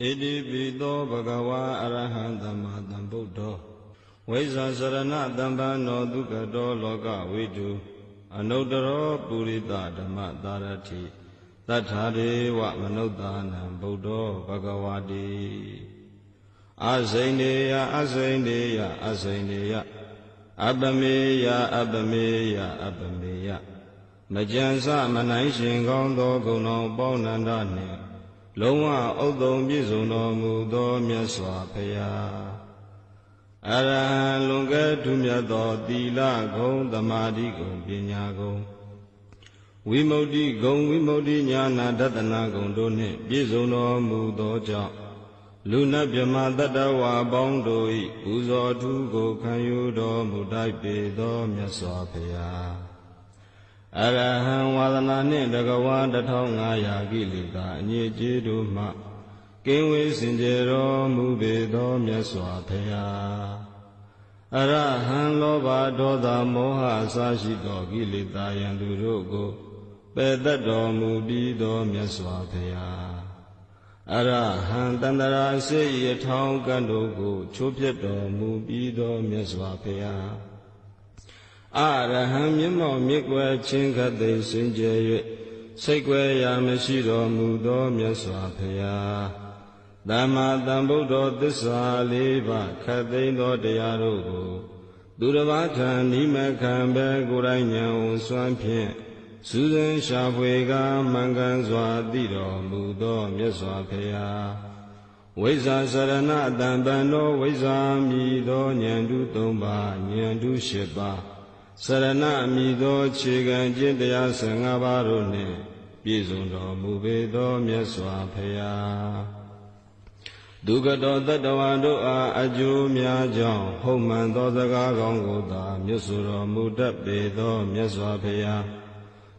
Iti pito bhagava arahant dhamma dhambuddho Vaisa sarana dhamma dukkato loka vidu Anuttaro purita dhamma dharati Tathadeva manudhanam buddho bhagavati Asaineya asaineya asaineya Abbameya abbameya abbameya Majansa manaishin gaundo guno paunanda ne Longwa Audom Bizuno Mudo Myaswa Paya Arahan Lunga Tumyato Tila Gong Damadi Gong Pinya Gong Wimodi Nyana Datana Gong Doni Bizuno Mudo Ja Luna Pyama Tatawa Bondoi Uzo Tugo Kanyudo Mudai Pedo Myaswa Paya Arahan Wadana Nindagawa Datongaya Gilita Nyejidu Ma Kingwe Sinjero Mubedo Myaswa Paya Arahan Loba Doda Moha Sashito Gilita Yandurugo Pedato Mubido Myaswa Paya Arahan Tandara Seye Tong Kandogo Chupyeto Mubido Myaswa Paya Araham Yamo Mikwe Chinkate Sinjay Sekwe Yamashiro Mudo Myaswa Paya Dhamma Dhambuddho Tissa Leva Katendo Deyarogo Duravata Nima Kambe Guranya Swampien Susan Shapwega Mangan Swadiro Mudo Myaswa Paya Vaisa Sarana Dambano Vaisa Mido Nyandu Tomba Nyandu Shepa Sarana Mido Chigan Jindaya Sangabarone Bizundo Mubedo Myaswa Paya Dugato Tatawado Aju Myajong Homan Dodaga Gongoda Myasuro Mudabedo Myaswa Paya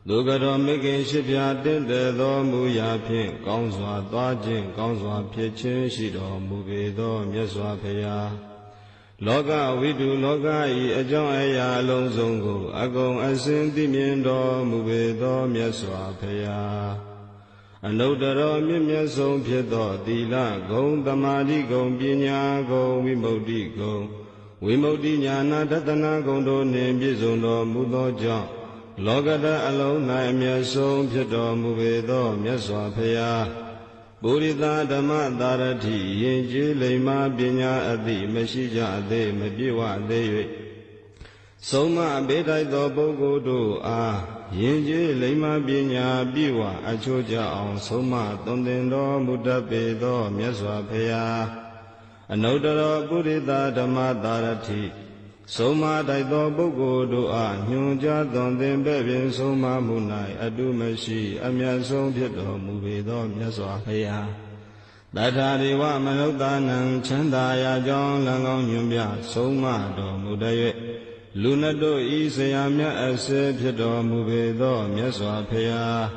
Dugato Mikin Shipya Tindedo Muya Pin Gongzwa Dwajin Gongzwa Pyechin Shido Mubedo Myaswa Paya Loka Vidu Loka I Ajong Aya Alonzongo Agong Asinti Miendo Mubedo Myaswa Paya Anuttaro Mimyasong Pyeto Tila Gong Damadi Gong Pinya Gong Vimodi Gong Vimodi Nyana Tatana Gong Do Nimbizundo Mudo Jong Lokata Alona Myasong Pyeto Mubedo Myaswa Paya Burita Dhamma Dharati Yinji Lema Pinya Adi Mashija Ade Mabiwa Ade Soma Bedaito Bogodo Yinji Lema Pinya Biwa Achoja On Soma Tondendo Mudabedo Myaswa Paya Anuttaro Burita Dhamma Dharati Soma Daito Bogodo Nyunja Tonden Bebin Soma Munai Adu Mashi Amyasong Pyeto Mubedo Myaswa Paya Tathadewa Manudhanam Chandaya Jong Langong Nyumbya Soma Do Mudaye Lunato Isayamya Ase Pyeto Mubedo Myaswa Paya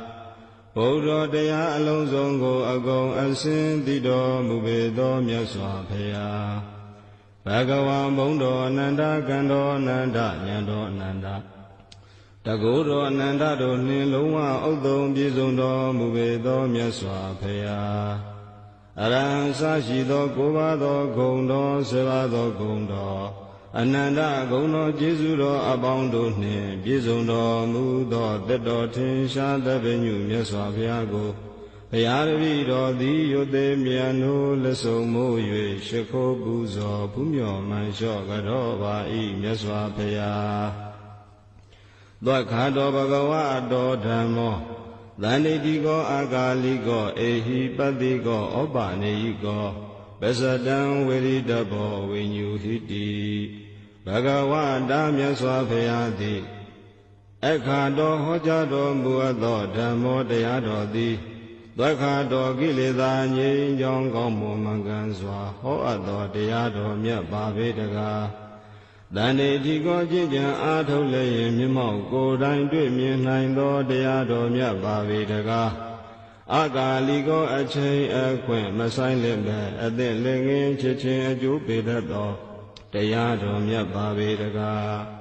Bodho Daya Alonzongo Agong Asin Tido Mubedo Myaswa Paya Bhagavan Bondo Ananda Kando Ananda Nyando Ananda Tagoro Ananda Do Nilunga Audom Bizundo Mubedo Myaswa Paya Aran Sashido Kubado Gondo Sevado Gondo Ananda Gondo Jesudo Abondo Ne Bizundo Mudo Tedo Tinsha Devenyu Myaswa Paya Go Yaravido Di Yote Miano Leso Moye Sheko Buzo Pumyo Mansho Gadoba I Myaswa Paya Dwakado Bhagava Do Dhammo Dhanitigo Agaligo Ehi Patigo Obaneigo Besadam Veridabo Vinyu Hiti Bhagava Myaswa Paya Di Ekado Hojado Muado Dhammo Deyado Di Dwakado Gilida Nyi Jong Gombo Manganswa Ho Ado Deyado Myat Babedaga Dhanitigo Jinjan Ato Leye Mimau Godai Dui Myin Do Deyado Myat Babedaga Agaligo Achay Akwen Masai Limbe Adin Lingin Chichin Aju Bedato Deyado Myat Babedaga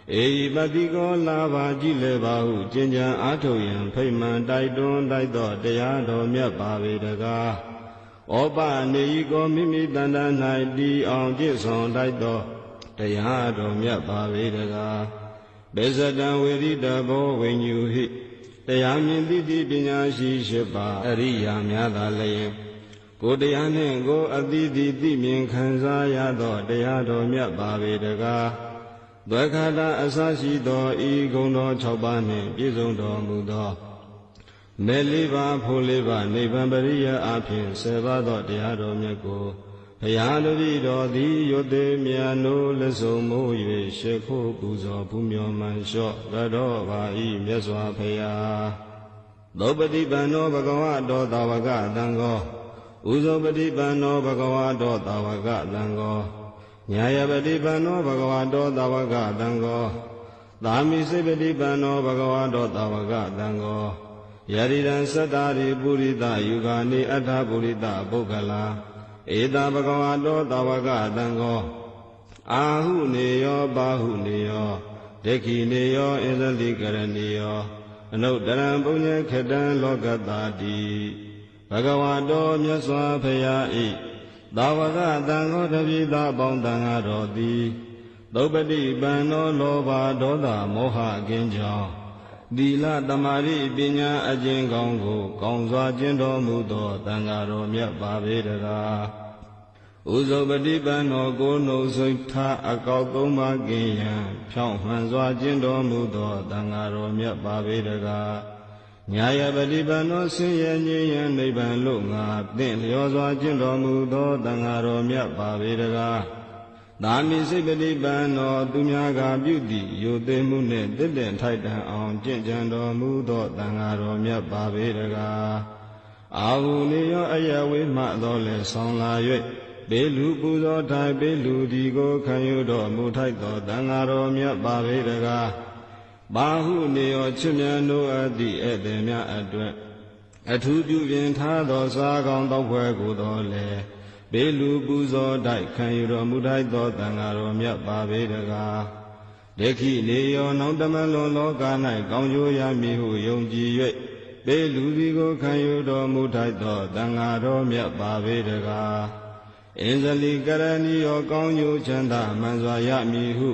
Ehi Patigo Lava Jilebahu Jinjan Ato Yan Payman Daidon Daido Deyado Myat Babedaga ဩပနေဤကိုမိမိတန်တန်၌တည်အောင်ပြည့်စုံလိုက်သောတရားတော်မြတ်ပါပေတကားဘေဇတံဝေရိတဘောဝိညုဟိတရားမြင်သိတိပညာရှိရှိပါအရိယာများသာလျင်ကိုတရားနှင့်ကိုအတိတိသိမြင်ခံစားရသောတရားတော်မြတ်ပါပေတကားသွေခါတာအစရှိသောဤဂုဏ်တော်6ပါးနှင့်ပြည့်စုံတော်မူသောမေ4ပါးဖို့4ပါးနိဗ္ဗာန်ပရိယအဖြစ်10ပါးသောတရားတော်မြတ်ကိုဘုရားတပည့်တော်သည်ယုတ်သေးမြတ်နိုးလက်စုံမိုး၍ရှေခိုးပူဇော်ဖူးမြော်မှန်လျှော့ရတော်ပါ၏မြတ်စွာဘုရားသောပฏิပန္နောဘဂဝတောသာဝကသံဃောဥဇောပฏิပန္နောဘဂဝတောသာဝကသံဃောညာယပฏิပန္နောဘဂဝတောသာဝကသံဃောသာမိစိပฏิပန္နောဘဂဝတောသာဝကသံဃောယရိရံသတ္တာရိပုရိသယုဂာနိအထပုရိသပုဂ္ဂလာဧတဘဂဝတောသာဝကသံဃောအာဟုနေယောဘာဟုနေယောဒိဋ္ဌိနေယောဣဇလိကရဏီယောအနုတရံပုညေခတံလောကတာတိဘဂဝတောမြတ်စွာဘုရားဤသာဝကသံဃောတပိသပေါင်းသံဃာတော်သည်သုပတိပန္နောလောဘဒေါသမောဟကင်းကြောင်းသီလသမာဓိပညာအကျင့်ကောင်းကိုကောင်းစွာကျင့်တော်မူသောသံဃာတော်မြတ်ပါပေတကားဥဇောပฏิပန္နောကိုနှုတ်ဆိတ်ထားအကောက်3ပါးကင်းရန်ဖြောင့်မှန်စွာကျင့်တော်မူသောသံဃာတော်မြတ်ပါပေတကားညာယပฏิပန္နောဆင်းရဲငြိမ်းရန်နိဗ္ဗာန်လို့ငါသင့်လျောစွာကျင့်တော်မူသောသံဃာတော်မြတ်ပါပေတကားသာမိစိပฏิပန္နောသူများကပြုသည့်ယုတ်သိမှုနှင့်တည်တည်ထိုက်တန်အောင်ကျင့်ကြံတော်မူသောသံဃာတော်မြတ်ပါပေတကားအာဟုနေယောအယဝေမှသောလည်းဆောင်လာ၍ပေလူပူဇော်ထိုင်ပေလူဒီကိုခံယူတော်မူထိုက်သောသံဃာတော်မြတ်ပါပေတကားဘာဟုနေယောချစ်မြတ်နိုးအပ်သည့်ဧည့်သည်များအတွက်အထူးပြုပြင်ထားသောစားကောင်းသောဘွယ်ကိုတော်လည်းပေလူပူဇော်တိုက်ခံယူတော်မူထိုက်သောသံဃာတော်မြတ်ပါပေတကားဒိဋ္ဌိနေယောနောင်တမလွန်လောက၌ကောင်းကျိုးရမည်ဟုယုံကြည်၍ပေလူစီကိုခံယူတော်မူထိုက်သောသံဃာတော်မြတ်ပါပေတကားဣဇလိကရဏီယောကောင်းကျိုးချမ်းသာမှန်စွာရမည်ဟု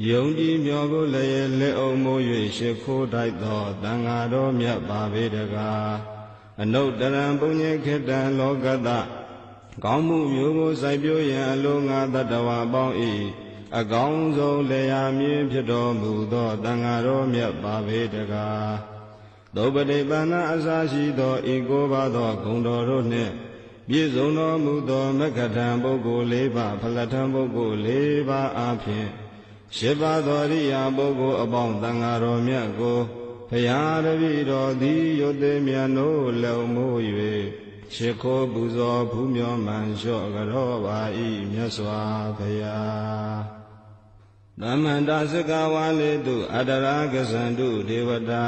ယုံကြည်မြော်ကိုလည်းလက်အုံမိုး၍ရှ िख ိုးထိုက်သောသံဃာတော်မြတ်ပါပေတကားအနုတရံပုညေခေတ္တံလောကတကောင်းမှုမျိုးကိုစိုက်ပျိုးရန်အလိုငါတတ္တဝါပေါင်း၏အကောင်းဆုံးလျာမြင့်ဖြစ်တော်မူသောသံဃာတော်မြတ်ပါပေတကားသုပတိပန္နအစရှိသောဤကိုးပါးသောဂုဏ်တော်တို့နှင့်ပြည့်စုံတော်မူသောမက္ခထံပုဂ္ဂိုလ်4ပါးဖလထံပုဂ္ဂိုလ်4ပါးအားဖြင့်8ပါးသောရိယာပုဂ္ဂိုလ်အပေါင်းသံဃာတော်မြတ်ကိုဘုရားတပည့်တော်သည်ယုတ်သေးမြတ်နိုးလုံမိုး၍ရှ िख ိုးပူဇော်ဖူးမြော်မှန်လျှော့ကြောပါ၏မြတ်စွာဘုရားသမန္တာစကဝါလေတုအတရာကဇန္တုဒေဝတာ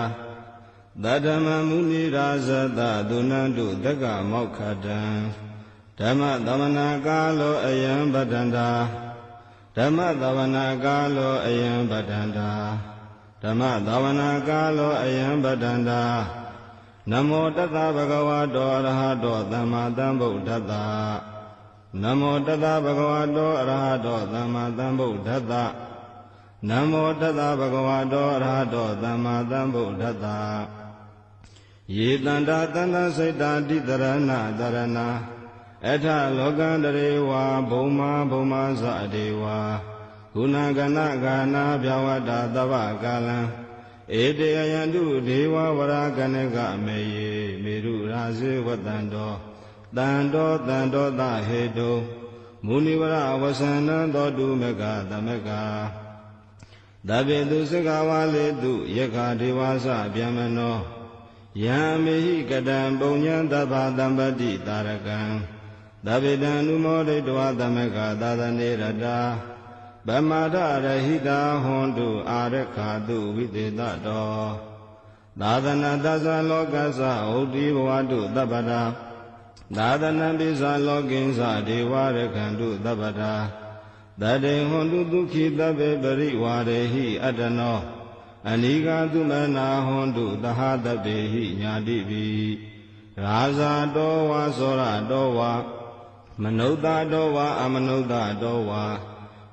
သတ္တမမုနိရာဇတသုဏန္တုတက္ကမောက္ခတံဓမ္မသမနာကာလောအယံပတ္တန္တာဓမ္မသဝနာကာလောအယံပတ္တန္တာဓမ္မသဝနာကာလောအယံပတ္တန္တာနမောတတ္တဗဂဝတောအရဟတောသမ္မာသမ္ဗုဒ္ဓတ္တနမောတတ္တဗဂဝတောအရဟတောသမ္မာသမ္ဗုဒ္ဓတ္တနမောတတ္တဗဂဝတောအရဟတောသမ္မာသမ္ဗုဒ္ဓတ္တယေတန္တာတန္တစိတ်တာတိတရဏတရဏအထလောကန္တရေဝါဘုံမာဘုံမာသဒေဝါဂုဏကဏဂာနာဗျဝတ္တသဗ္ဗကာလံဧတေယံတုဒေဝဝရကနကမေယေမေရုရာဇေဝတံတောတံတောတံတောသဟေတုမုနိဝရဝဆန္နသောတုမကသမကသဗ္ဗေတုစကဝါလေတုယက္ခဒေဝသဗျမနောယံမေဟိကတံပုံညံသဗ္ဗတံပတိတာရကံသဗ္ဗေတံနုမောဒိတဝသမကသာသနေရတာဗမာဒရဟိတာဟွန်တုအာရခာတုဝိသေတတောသာသနာတသလောကသဟုတ်တိဘဝတုသဗ္ဗတာသာသနာပိသလောကိဉ္စဒေဝရခန္တုသဗ္ဗတာတတေဟွန်တုဒုက္ခိသဗ္ဗေပရိဝါရေဟိအတ္တနောအနိဃသုမနာဟွန်တုသဟတဗ္ဗေဟိညာတိပိ ရာဇာတောဝါသောရတောဝါမနုဿတောဝါအမနုဿတောဝါ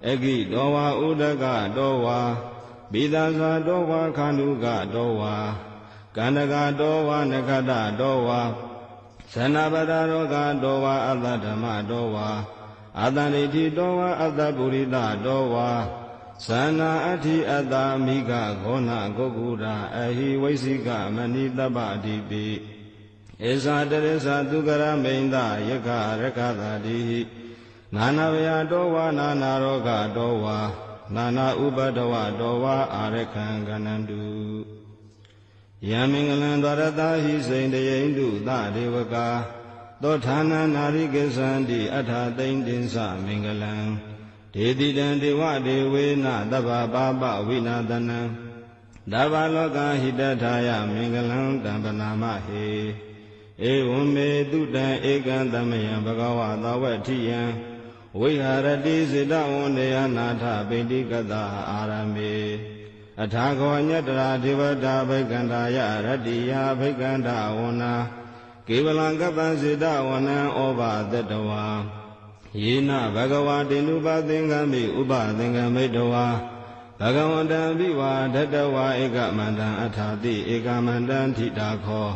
အဂိတောဝါဥဒကတောဝါပိသဇာတောဝါခန္ဓုကတောဝါကန္တကတောဝါနခတတောဝါသနပတရောဂတောဝါအတ္တဓမ္မတောဝါအတ္တဒိဋ္ဌိတောဝါအတ္တပုရိသတောဝါသနာအဋ္ဌိအတ္တမိကဂောဏဂုဂုရာအဟိဝိသိကမဏိတပ္ပအဓိပိဧဇာတရဇာသူကရမိန္ဒယက္ခရကသာတိနာနာဝယတောဝါနာနာရောဂတောဝါနာနာဥပဒဝတောဝါအာရခံကနန္တုယံမင်္ဂလံဒရတဟိစိန်တယိန္တုသဒေဝကာသောဌာနနာရိကေသန္တိအထာသိမ့်တင်္စမင်္ဂလံဒေတိတံဒေဝဒေဝေနသဗ္ဗပါပဝိနာသနံသဗ္ဗလောကဟိတထာယမင်္ဂလံတံပနာမဟေဧဝံမေတုတံဧကံသမယံဘဂဝါသဝတိယံဝိဟာရတိစေတဝန္ဒေယနာထပိဋိကတအာရမေအထာခောညတရာဒေဝတာဘိက္ခန္တာယရတ္တိယဘိက္ခန္တာဝနာကေဝလံကပ္ပစေတဝနံဩဘာသတ္တဝါယေနဘဂဝါတေနုပသင်္ကမိဥပသင်္ကမိတဝါဘဂဝန္တံဘိဝါဒတ္တဝါဧကမန္တံအထာတိဧကမန္တံထိတာခော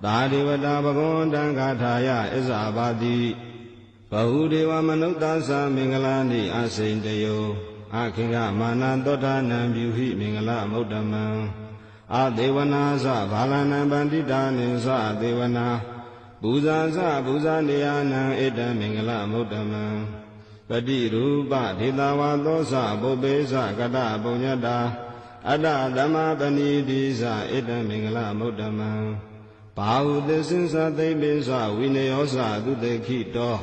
သာဒေဝတာဘဂဝန္တံဂါထာယဣဇာဘာတိဘဟုဒေဝမနုဿာသမင်္ဂလာနိအစိန်တယောအခေကမာနသောတာနံပြုဟိမင်္ဂလမௌတမံအဒေဝနာသဘာလနံပန္တိတာနိသဒေဝနာပူဇာသပူဇာနေယနံဧတံမင်္ဂလမௌတမံပတိရူပဒေတာဝါသောသပုပ္ပေသကတပုညတ္တာအတ္တသမပဏိတိသဧတံမင်္ဂလမௌတမံဘာဟုသစ္စိသသိပိသဝိနယောသသုတေခိတော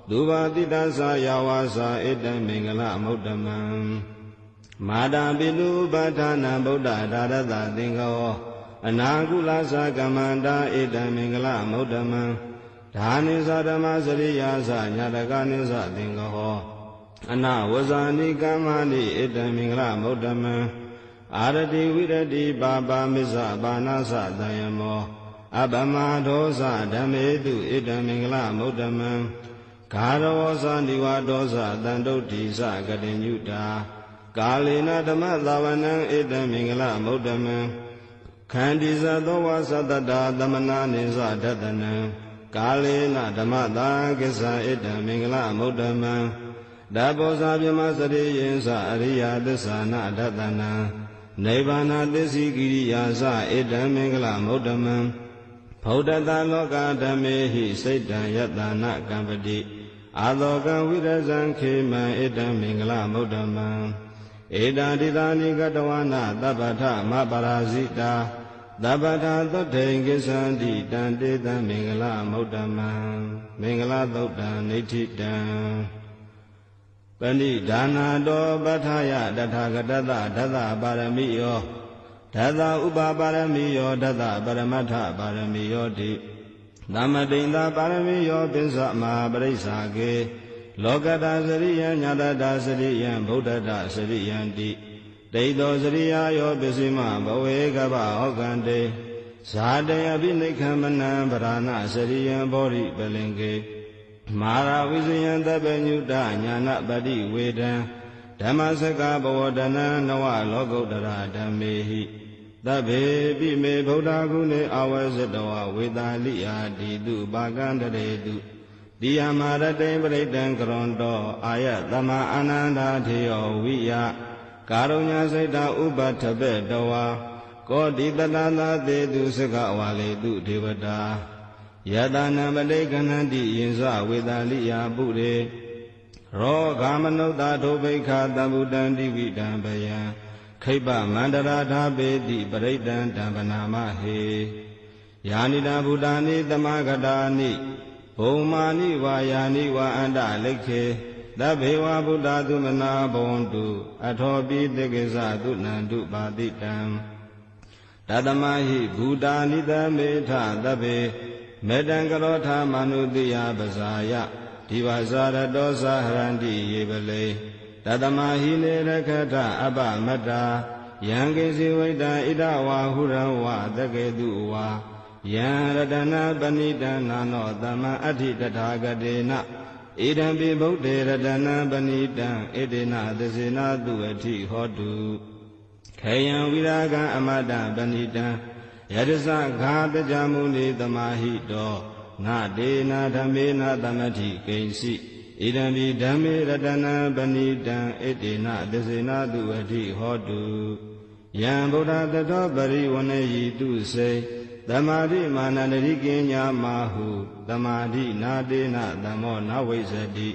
ဒုဘာတိတသယာဝါစာဧတံမင်္ဂလမௌတမံမာတာပိတုပဋ္ဌာနံဗုဒ္ဓဒါရတသင်္ခောအနာကုလသကမ္မန္တာဧတံမင်္ဂလမௌတမံဒါနိသဓမ္မစရိယာသညာတကနိသသင်္ခောအနဝဇာနိကမ္မာနိဧတံမင်္ဂလမௌတမံအာရတိဝိရတိပါပါမစ္ဆပါဏသတယမောအပမဒောသဓမ္မေတုဧတံမင်္ဂလမௌတမံဂါရဝောသနိဝါဒောသတန္တုဋ္ဌိသကတိညုတာကာလေနဓမ္မသာဝနံဧတံမင်္ဂလမௌတမံခန္တိဇသောဝါသတ္တတာသမနာနိသဒတနံကာလေနဓမ္မသာကိစ္ဆဧတံမင်္ဂလမௌတမံဓဗ္ဗောဇာပြမစရိယင်္စအရိယသစ္ဆာနာဒတနံနိဗ္ဗာနသစ္စိကိရိယာသဧတံမင်္ဂလမௌတမံဗုဒ္ဓတလောကဓမ္မေဟိစိတ်တံယတနာကံပတိအာသောကံဝိရဇံခေမံဧတံမင်္ဂလမௌတမံဧတံတိသာနိကတဝနာသဗ္ဗထမပရာဇိတာသဗ္ဗထသုတ်ထိန်ကိသန္တိတံတေတံမင်္ဂလမௌတမံမင်္ဂလသုတ်တံနိဋ္ဌိတံပဏိဒါနာတောပဋ္ဌာယတထာဂတတဒသပါရမိယောဒသဥပပါရမိယောဒသပရမတ္ထပါရမိယောတိသမတိန်သာပါရမိယောပိစ္ဆမဟာပရိစ္ဆာကေလောကတာစရိယံညာတတာစရိယံဗုဒ္ဓတာစရိယံတိဒိဋ္ဌောစရိယာယောပစ္စည်းမဘဝေကဗ္ဗဟောကံတေဇာတေအဘိနိခမနံဗရဏစရိယံဘောရိပလင်ကေမာရဝိဇယံတပ္ပညုတညာနပတိဝေဒံဓမ္မစကဘဝတနံနဝလောကုတ္တရာဓမ္မေဟိသဗ္ဗေပိမေဗုဒ္ဓဂုဏေအဝဇ္ဇတဝဝေတာလိယာတိတုပါကံတရေတုတိယမရတေပရိတံကရွန်တောအာယသမအာနန္ဒာထေယောဝိယကာရုညစိတ်တာဥပထပေတဝါကောတိတတသာတေတုစကဝါလေတုဒေဝတာယတနာပတိကဏန္တိယင်္စဝေတာလိယာပုရေရောဂမနုဿာဒုဗိခာတံဗုတံတိဝိတံဗယံခိပ္ပမန္တရာဓာပေတိပရိတံတံပနာမဟေယာနိတာဗုဒ္ဓာနိသမဂတာနိဘုံမာနိဝါယာနိဝါအန္တလိခေသဗ္ဗေဝဗုဒ္ဓသုမနာဘဝန္တုအထောပိတေကိစ္စသုနန္တုပါတိတံတတမဟိဘူတာနိသမေထသဗ္ဗေမေတံကရောထာမနုတိယပဇာယဒီဝဇာရတောသဟရန္တိယေပလေတတမဟိနေရခထအပမတ္တာယံကိစီဝိတံဣဒဝါဟုရံဝသကေတုဝါ ယံရတနာပဏိတနာနောသမ္မာအဋ္ဌိတထာဂတေနဣဒံပိဗုဒ္ဓေရတနာပဏိတံဣတိနသစေနာသူအဋ္ဌိဟောတုခေယံဝိရာဂံအမတပဏိတံယတစဂါပကြမုနိသမာဟိတောငတေနာဓမ္မေနာသမတိကိဉ္စီဣဒံပိဓမ္မေရတနာပဏိတံဣတိနသစေနာသူအဋ္ဌိဟောတုယံဗုဒ္ဓတတောပရိဝဏယိတုစေသမာဓိမာနန္တိကိညာမာဟုသမာဓိနာတေနသမ္မောနဝိဇ္ဇတိ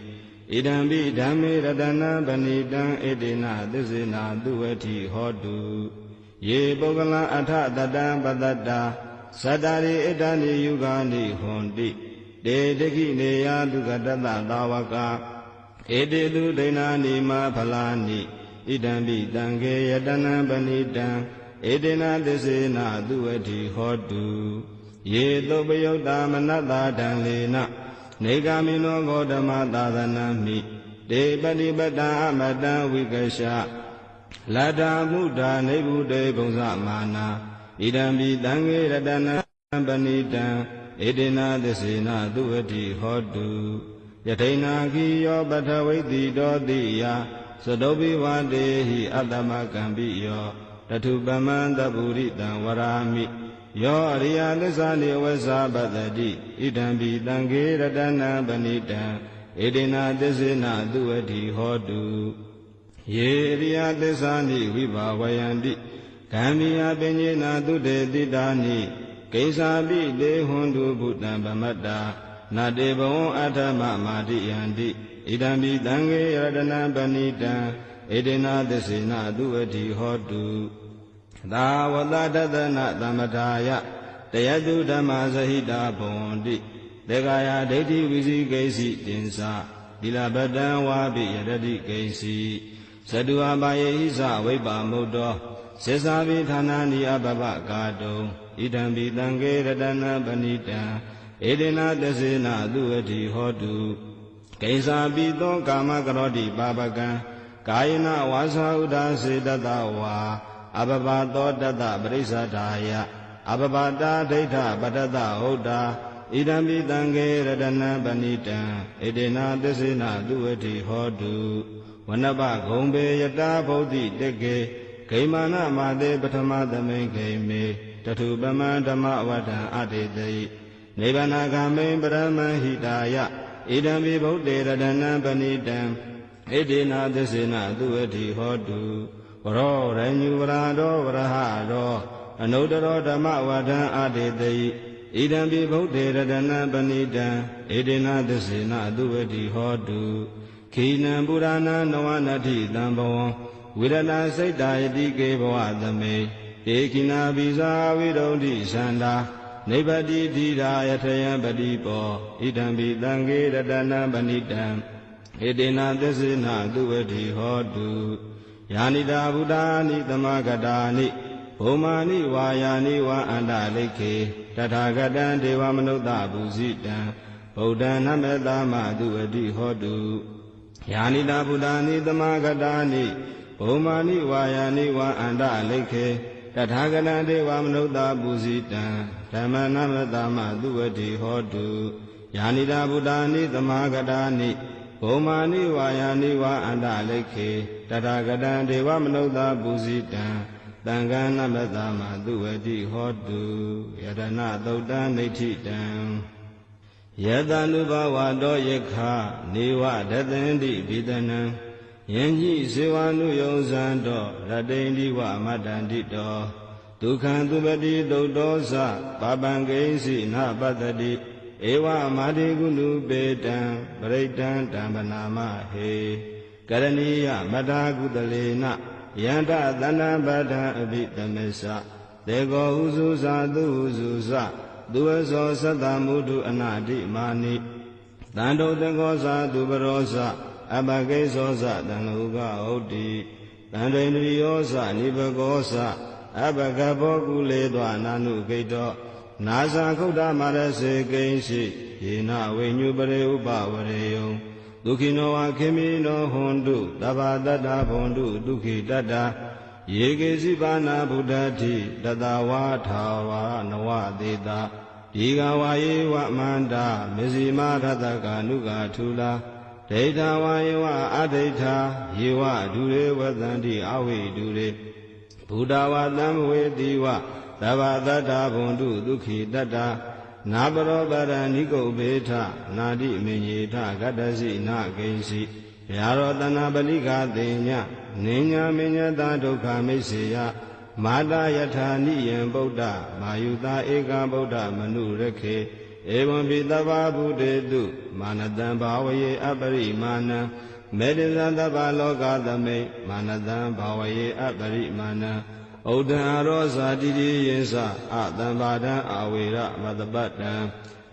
ဣဒံပိဓမ္မေရတနာပဏိတံဣတိနသစေနာသူအဋ္ဌိဟောတုယေပုဂ္ဂလအထတတံပတ္တတာသတ္တရိဣတ္တနိယုဂာနိဟွန်တိတေတခိနေယဒုက္ခတတသာဝကဧတေတုဒိဏာနိမဖလာနိဣဒံပိတံခေယတနံပဏိတံဧတေနသစ္စေနသူအဋ္ဌိဟောတုယေသုပယုတ်တာမနတ္တာဒံလေနနေဂာမိနောဂေါတမသာသနာမိတေပတိပတ္တာအမတံဝိကရှလတ္တာမုဒ္ဒာနေဗုတေဘုံဇမာနာဣဒံပိတံခေရတနံပဏိတံဧတေနသစ္စေနသူအဋ္ဌိဟောတုယထိဏခိယောပထဝိတိတောတိယသတုပိဝတေဟိအတ္တမကံပိယောတထုပမံတပုရိတံဝရာမိယောအရိယသစ္စာနိဝဇာပတ္တိဣဒံပိတံခေရတနာပဏိတံဧတေနသစ္စေနသူအဋ္ဌိဟောတုယေအရိယသစ္စာနိဝိဘာဝယန္တိဂမ္မိယပညေနသုတေတိတာနိကိစ္ဆာပိတေဟွန်တုဘုတံဗမတ္တာနတေဘဝံအထမမာတိယန္တိဣဒံပိတံခေရတနာပဏိတံဧတေနသစ္စေနသူအဋ္ဌိဟောတုသာဝတတတနာသမထာယတယတုဓမ္မဇဟိတာဘဝန္တိတေကာယဒိဋ္ဌိဝိဇိကိဉ္စီတင်္စာသီလပတံဝါပိယရတိကိဉ္စီသတုအပါယေဟိသဝိပ္ပါမုတ္တောစေစာပိဌာနာနိအပပကာတုံဣဒံပိတံခေရတနာပဏိတံဧတေနသစ္စေနသူအဋ္ဌိဟောတုကိဉ္စာပိသောကာမကရောတိပါပကံကာယနာဝါစာဥဒ္ဒါစေတတဝါအပပသောတတပရိစ္ဆဒာယအပပတာဒိဋ္ဌပတတဟုတ်တာဣဒံပိတံခေရတနာပဏိတံဧတေနသစ္စေနသူအဋ္ဌိဟောတုဝနပဂုံပေယတာဗုဒ္ဓိတကေဂိမာနမတေပထမသမိန်ဂိမေတထုပမံဓမ္မဝတ္ထံအတေတိနိဗ္ဗာနဂမိန်ပရမဟိတာယဣဒံပိဗုဒ္ဓေရတနာပဏိတံဣတိနာသစ္စေနသူအဋ္ဌိဟောတုဝရောရညုဝရာတောဝရဟတောအနုတ္တရောဓမ္မဝတ္ထံအတေတိဣဒံပိဗုဒ္ဓေရတနာပဏိတံဣတိနာသစ္စေနသူအဋ္ဌိဟောတုခိနံပုရာဏနဝနတ္ထိတံဘဝံဝိရဏစိတ်တာယတိကေဘဝသမေဧခိနာဘိဇာဝိရုဒ္ဓိသန္တာနိဗ္ဗတိဓိရာယထယံပတိပောဣဒံပိတံခေရတနာပဏိတံဧတေနသစ္စေနသူအဋ္ဌိဟောတုယာနိတာဗုဒ္ဓာနိသမဂတာနိဘုမာနိဝါယာနိဝါအန္တလိခေတထာဂတံဒေဝမနုဿပုဇိတံဗုဒ္ဓံနမေတ္တမသူအဋ္ဌိဟောတုယာနိတာဗုဒ္ဓာနိသမဂတာနိဘုမာနိဝါယာနိဝါအန္တလိခေတထာဂတံဒေဝမနုဿပုဇိတံဓမ္မနမေတ္တမသူအဋ္ဌိဟောတုယာနိတာဗုဒ္ဓာနိသမဂတာနိဘုမာနိဝါယာနိဝါအန္တလိခေတထာဂတံဒေဝမနုဿပုဇိတံသံဃာနမတမသူဝတိဟောတုယတနာသုတ်တံနိဋ္ဌိတံယတနုဘဝတောယခနေဝဒသန္တိဘိတနံယင်ကြီးစေဝနုယုံဇံတောရတိန္ဒီဝမတ္တန္တိတောဒုက္ခံသူပတိသုတ်တောသပပံကိဉ္စီနပတ္တိဧဝမာတိကုဏုပေတံပရိတံတံပနာမဟေကရဏီယမတ္တာကုတလေနယန္တသန္တပဋ္ဌံအဘိတမေသတေကောဥစုသသူဥစုသသူဝသောသတ္တမုထုအနာတိမာနိတန္တုတေကောသသူပရောသအပကိသောသတံလောကဟုတ်တိတန္တေန္ဒရိယောသနိဘကောသအပကဘောကုလေသောအနာနုဂိတောနာဇာခုဒ္ဓမာရစေကိဉ္စီယေနဝိညုပရေဥပဝရေယံဒုက္ခိနောဝခေမိနောဟွန်တုတဗ္ဗတတ္တဘွန်တုဒုက္ခိတတ္တ ယေကေစီပါဏဗုဒ္ဓတိတတဝါထာဝါနဝသေတာဒီဃဝါယေဝမန္တာမေဇိမာရတကာနုကာထူလာဒိဋ္ဌဝါယေဝအဒိဋ္ဌာယေဝဒုရေဝသန္တိအဝိဒုရေဘုဒ္ဓဝါသံဝေတိဝသဗ္ဗတတ္တဘုံတုဒုက္ခိတတ္တနာပရောပရဏိကုတ်ဘေထနာတိမင်ညေထကတ္တစီနာဂိဉ္စီဗျာရောတနာပလိကသေညနိညာမညတဒုက္ခမိစ္ဆေယမာတာယထာနိယံဗုဒ္ဓမာယုတာဧကဗုဒ္ဓမနုရခေဧဝံပိတဗ္ဗဗုတေတုမာနတံဘာဝယေအပရိမာဏံမေတ္တံတဗ္ဗလောကသမိတ်မာနတံဘာဝယေအပရိမာဏံဩဒံအရောဇာတိတိယေသအတံဘာဒံအဝေရမတပတ္တံ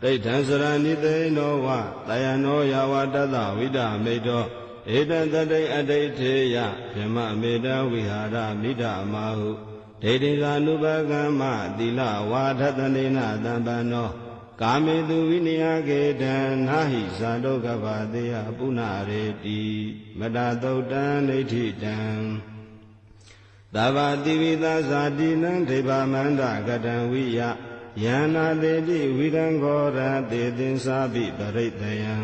ဒိဋ္ဌံစရဏိတေနောဝတယနောယဝတတဝိဒမေတောဧတံတတိအဋိဋ္ဌေယဗြဟ္မမေတံဝိဟာရမိဒမာဟုဒိဋ္ဌိသာနုပကမ္မသီလဝါဒတနေနတံပန္နောကာမေတုဝိနယကေတံနာဟိဇာတုကဗတေယပုဏ္ဏရေတိမတသုတ်တံဒိဋ္ဌိတံသဗ္ဗတိဝိသဇာတိနံဒိဗ္ဗမန္တကတံဝိယယန္နာတေတိဝိရံခောရတေသင်္စာပိပရိတယံ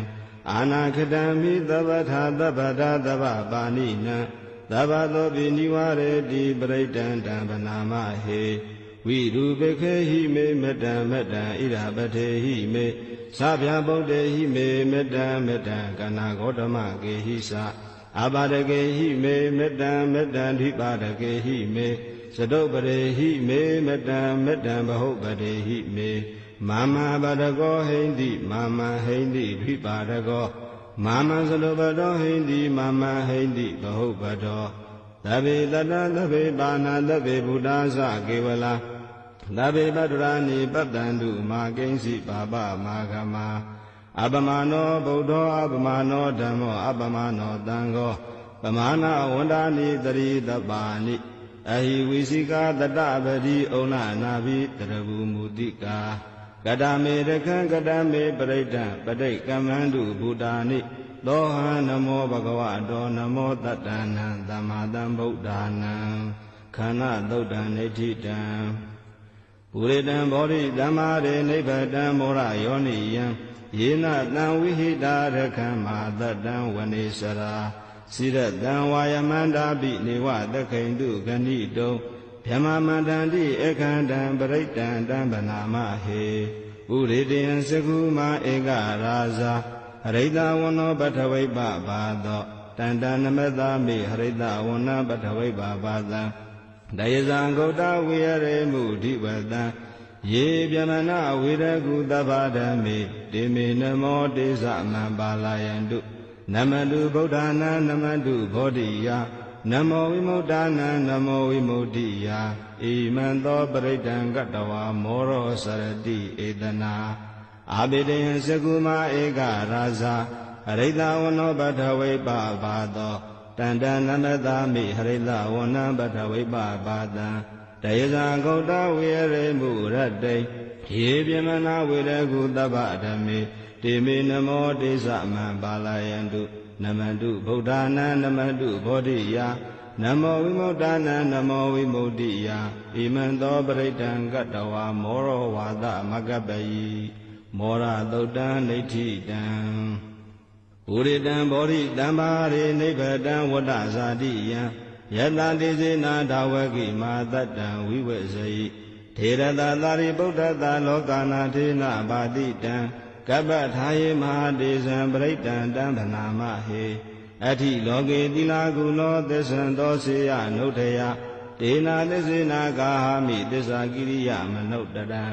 အာနာခတံမိသဗ္ဗထာသဗ္ဗတာသဗ္ဗပါဏိနံသဗ္ဗသောပိနိဝရေတိပရိတံတံဗနာမဟေဝိရူပခေဟိမေမတံမတံဣရာပထေဟိမေသဗျာဗုဒ္ဓေဟိမေမတံမတံကနာဂေါတမကေဟိသအပါဒကေဟိမေမတံမတံဓိပါဒကေဟိမေသတုပရေဟိမေမတံမတံဘဟုပတေဟိမေမာမပါဒကောဟိန္တိမာမဟိန္တိဓိပါဒကောမာမသတုပတောဟိန္တိမာမဟိန္တိဘဟုပတောသဗ္ဗေတတသဗ္ဗေပါဏသဗ္ဗေဗုဒ္ဓသကေဝလာသဗ္ဗေပတ္တရာနိပတ္တန္တုမာကိဉ္စီပါပမာဂမအပမနောဗုဒ္ဓောအပမနောဓမ္မောအပမနောသံဃောပမာဏဝန္ဒာနိတရိတပါဏိအဟိဝိစိကာတတပတိဩနနာဘိတရဘူမူတိကာကတမေရခံကတမေပရိဒံပဋိကမန္တုဘုဒ္ဓာနိသောဟံနမောဘဂဝတောနမောတတ္တနံသမ္မာသမ္ဗုဒ္ဓါနံခန္ဓာသုတ်တံနိဋ္ဌိတံပုရိတံဘောဓိဓမ္မာရေနိဗ္ဗတံမောရယောနိယံယေနတံဝိဟိတာရခံမာတတံဝနေစရာစိရတံဝါယမန္တာပိနေဝသခိန်တုဂဏိတုံဗြဟ္မမန္တန္တိအခန္တံပရိတံတံဗနာမဟေဥရိတယံစကုမာဧကရာဇာဟရိတဝနောပထဝိပဘာသောတန္တနမတမိဟရိတဝနပထဝိပဘာသံဒယဇံဂௌတဝိရရေမုဓိဝတံယေဗျမနဝိရကုသဗ္ဗဓမ္မေတေမေနမောတေသမံပါလာယန္တုနမတုဗုဒ္ဓနာနမတုဘောဓိယနမောဝိမု ddha နာနမောဝိမု ddhi ယဣမံသောပရိဒံကတဝါမောရောစရတိဧတနာအာဘိတယံစကုမာဧကရာဇာဟရိတဝနောပထဝိပဘာသောတန္တနမတမိဟရိတဝနံပထဝိပဘာတံတယေဇံဂௌတဝိရရေမုရတ္တိယေပြမနာဝိရကုသဗ္ဗဓမ္မေတေမေနမောတေသမံပါလာယန္တုနမတုဗုဒ္ဓနာနမတုဘောဓိယနမောဝိမု ddha နာနမောဝိမု ddhi ယဣမံသောပရိဒံကတဝါမောရောဝါဒမကပယိမောရသုတ်တံနိဋ္ဌိတံဥရိတံဘောဓိတမ္မာရေနိဗ္ဗတံဝတ္တဇာတိယံယတံတိစေနာဒဝကိမာတတ္တံဝိဝေဇယိထေရတသာရိပုတ္တတလောကနာထေနဘာတိတံကပ္ပထာယေမဟာတေဇံပရိတံတံဗနာမဟေအဋ္ဌိလောကေတိလာကုလောသစ္ဆံသောစေယနုဋ္ဌယဒေနာသစ္စေနာကာဟာမိသစ္စာကိရိယမနုဿတံ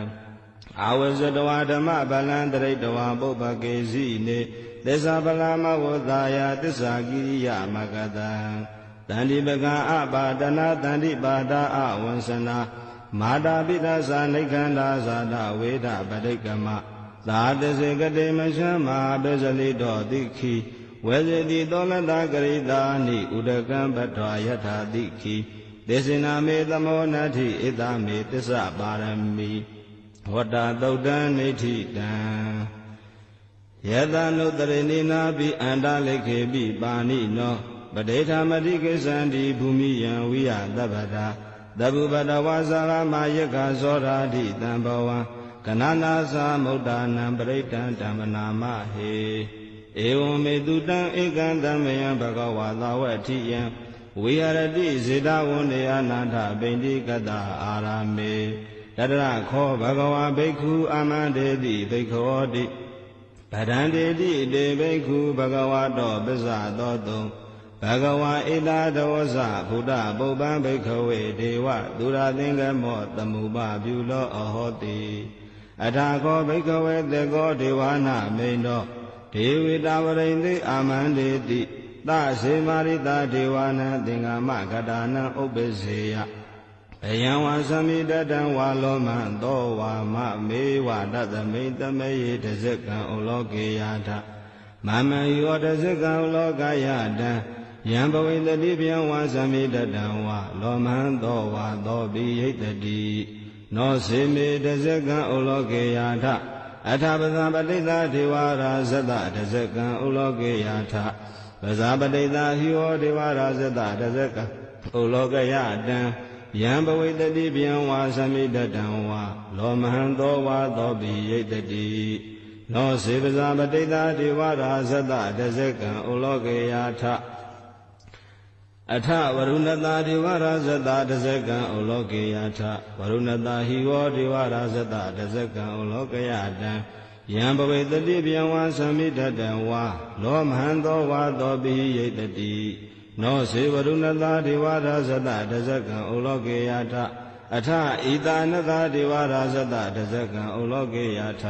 အာဝဇတဝါဓမ္မဗလံတရိတဝါပုပ္ပကေစီနေသစ္စာဗလာမဝဇာယသစ္စာကိရိယမကတံတန္တိပကံအပါဒနာတန္တိပါဒအဝံစနာမာတာပိသဇာနိခန္ဓာဇာတဝေဒပဋိကမသာတစေကတိမရှမ်းမဟာပစ္စလိတောတိခိဝေဇတိသောလတကရိတာနိဥဒကံပတ္ထွာယထာတိခိသေစနာမေသမောနတ္ထိဣတမေသစ္စာပါရမီဝတ္တသုတ်တံနိဋ္ဌိတံယတနုတရိနိနာပိအန္တလိခေပိပါဏိနော ပဋိဌာမတိကိသန္တိဘူမိယံဝိယသဗ္ဗတာသဗ္ဗပတဝါဇာရမယက္ခဇောရာတိတံဘဝံကနနာသမုဒ္ဒနာပရိတံဓမ္မနာမဟေဧဝံမေတုတံဧကံတမယံဘဂဝါသာဝတိယံဝိဟရတိဇေတဝန္တေအနာထပိန္တိကတအာရမေတတရခောဘဂဝါဘိက္ခုအာမန္တေတိဘိက္ခောတိဗဒံတေတိတေဘိက္ခုဘဂဝါတောပစ္ဆသောတုံဘဂဝါဣတာတဝဇဘုဒ္ဓပုပ္ပံဘိက္ခဝေဒေဝသူရသင်္ကမောတမုပပြုလောအဟောတိအထာခောဘိက္ခဝေတေကောဒေဝနာမိန်တောဒေဝိတဝရိန္တိအာမန္တေတိသစေမာရိတာဒေဝနာသင်္ဃမကတာနံဥပ္ပစေယဘယံဝါသမိတတံဝါလောမံသောဝါမမေဝတသမိတမေယတဇကံဥလောကေယထမမယောတဇကံဥလောကယတံယံဘဝိတတိဗျံဝါသမိတတံဝါလောမံသောဝါသောပိယိတတိနောစေမေတဇကံဥလောကေယထအထာပဇာပတိတာဒေဝရာဇတတဇကံဥလောကေယထပဇာပတိတာဟိဝဒေဝရာဇတတဇကံဥလောကယတံယံဘဝိတတိဗျံဝါသမိတတံဝါလောမဟံသောဝါသောပိယိတတိနောစေပဇာပတိတာဒေဝရာဇတတဇကံဥလောကေယထအထဝရုဏတာဒေဝရာဇတတဇကံဥလောကေယထဝရုဏတာဟိဝဒေဝရာဇတတဇကံဥလောကယတံယံဘဝေတတိဗျံဝါသမိတတံဝါလောမဟံသောဝါသောပိယိတတိနောစေဝရုဏတာဒေဝရာဇတတဇကံဥလောကေယထအထဣတာနတာဒေဝရာဇတတဇကံဥလောကေယထ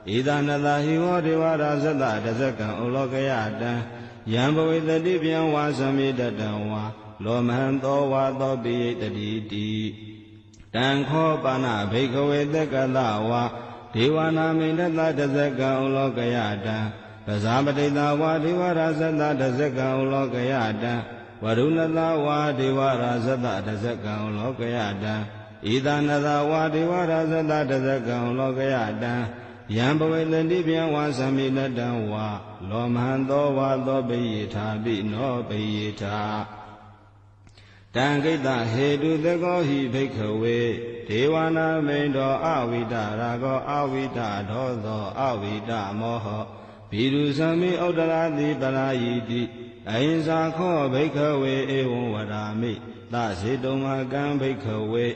ဣတာနတာဟိဝဒေဝရာဇတတဇကံဥလောကယတံယံဘဝေတတိဗျံဝါသမိတတံဝါလောမဟံသောဝါသောပိယိတတိတိတံခောပါဏဘိက္ခဝေတက္ကသဝါဒေဝနာမိတတတဇကံဥလောကယတံပဇာပတိတာဝါဒေဝရာဇတတဇကံဥလောကယတံဝရုဏတာဝါဒေဝရာဇတတဇကံဥလောကယတံဣဒနတာဝါဒေဝရာဇတတဇကံဥလောကယတံယံဘဝေတတိဗျံဝါသမိတတံဝါလောမဟံသောဝါသောပိယိထာပိနောပိယိထာတံကိတဟေတုသကောဟိဘိက္ခဝေဒေဝနာမိန်တောအဝိတရာဂောအဝိတဒောသောအဝိတမောဟဘိရုသမိဥဒ္ဒရာတိပရာယိတိအဟိံသာခောဘိက္ခဝေဧဝံဝရာမိသစေတုံမကံဘိက္ခဝေ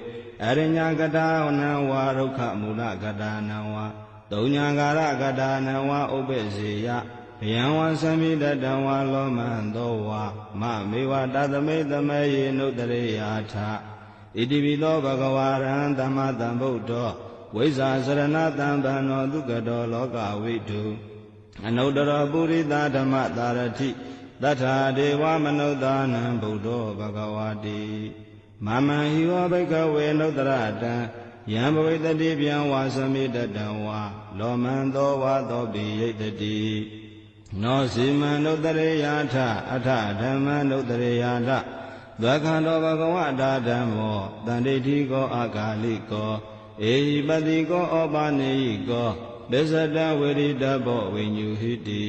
အရိညာကတာနံဝါဒုက္ခမူလကတာနံဝါတုံညာကာရကတာနံဝါဥပ္ပစေယဘယံဝါသမိတတံဝါလောမံသောဝါမမေဝတသမိတမေယေနုတရေယာထဣတိပိသောဘဂဝါရံသမ္မာသမ္ဗုဒ္ဓောဝိဇ္ဇာစရဏတံဗန္နောဒုက္ကတောလောကဝိတုအနုတ္တရောပုရိသဓမ္မတာရတိတထာဒေဝမနုဿာနံဗုဒ္ဓောဘဂဝါတိမမံဟိဝဘိက္ခဝေနုတ္တရတံယံဘဝိတတိဗျံဝါသမိတတံဝါလောမံသောဝါသောပိယိတတိနောစီမံနုတ္တရေယာထအထဓမ္မနုတ္တရေယာထသက္ခန္တောဘဂဝတာဓမ္မောတန္တိဋ္ဌိကောအာဂါလိကောဧဟိပတိကောဩပါနေဟိကောပစ္စတဝေရိတဘောဝိညုဟိတိ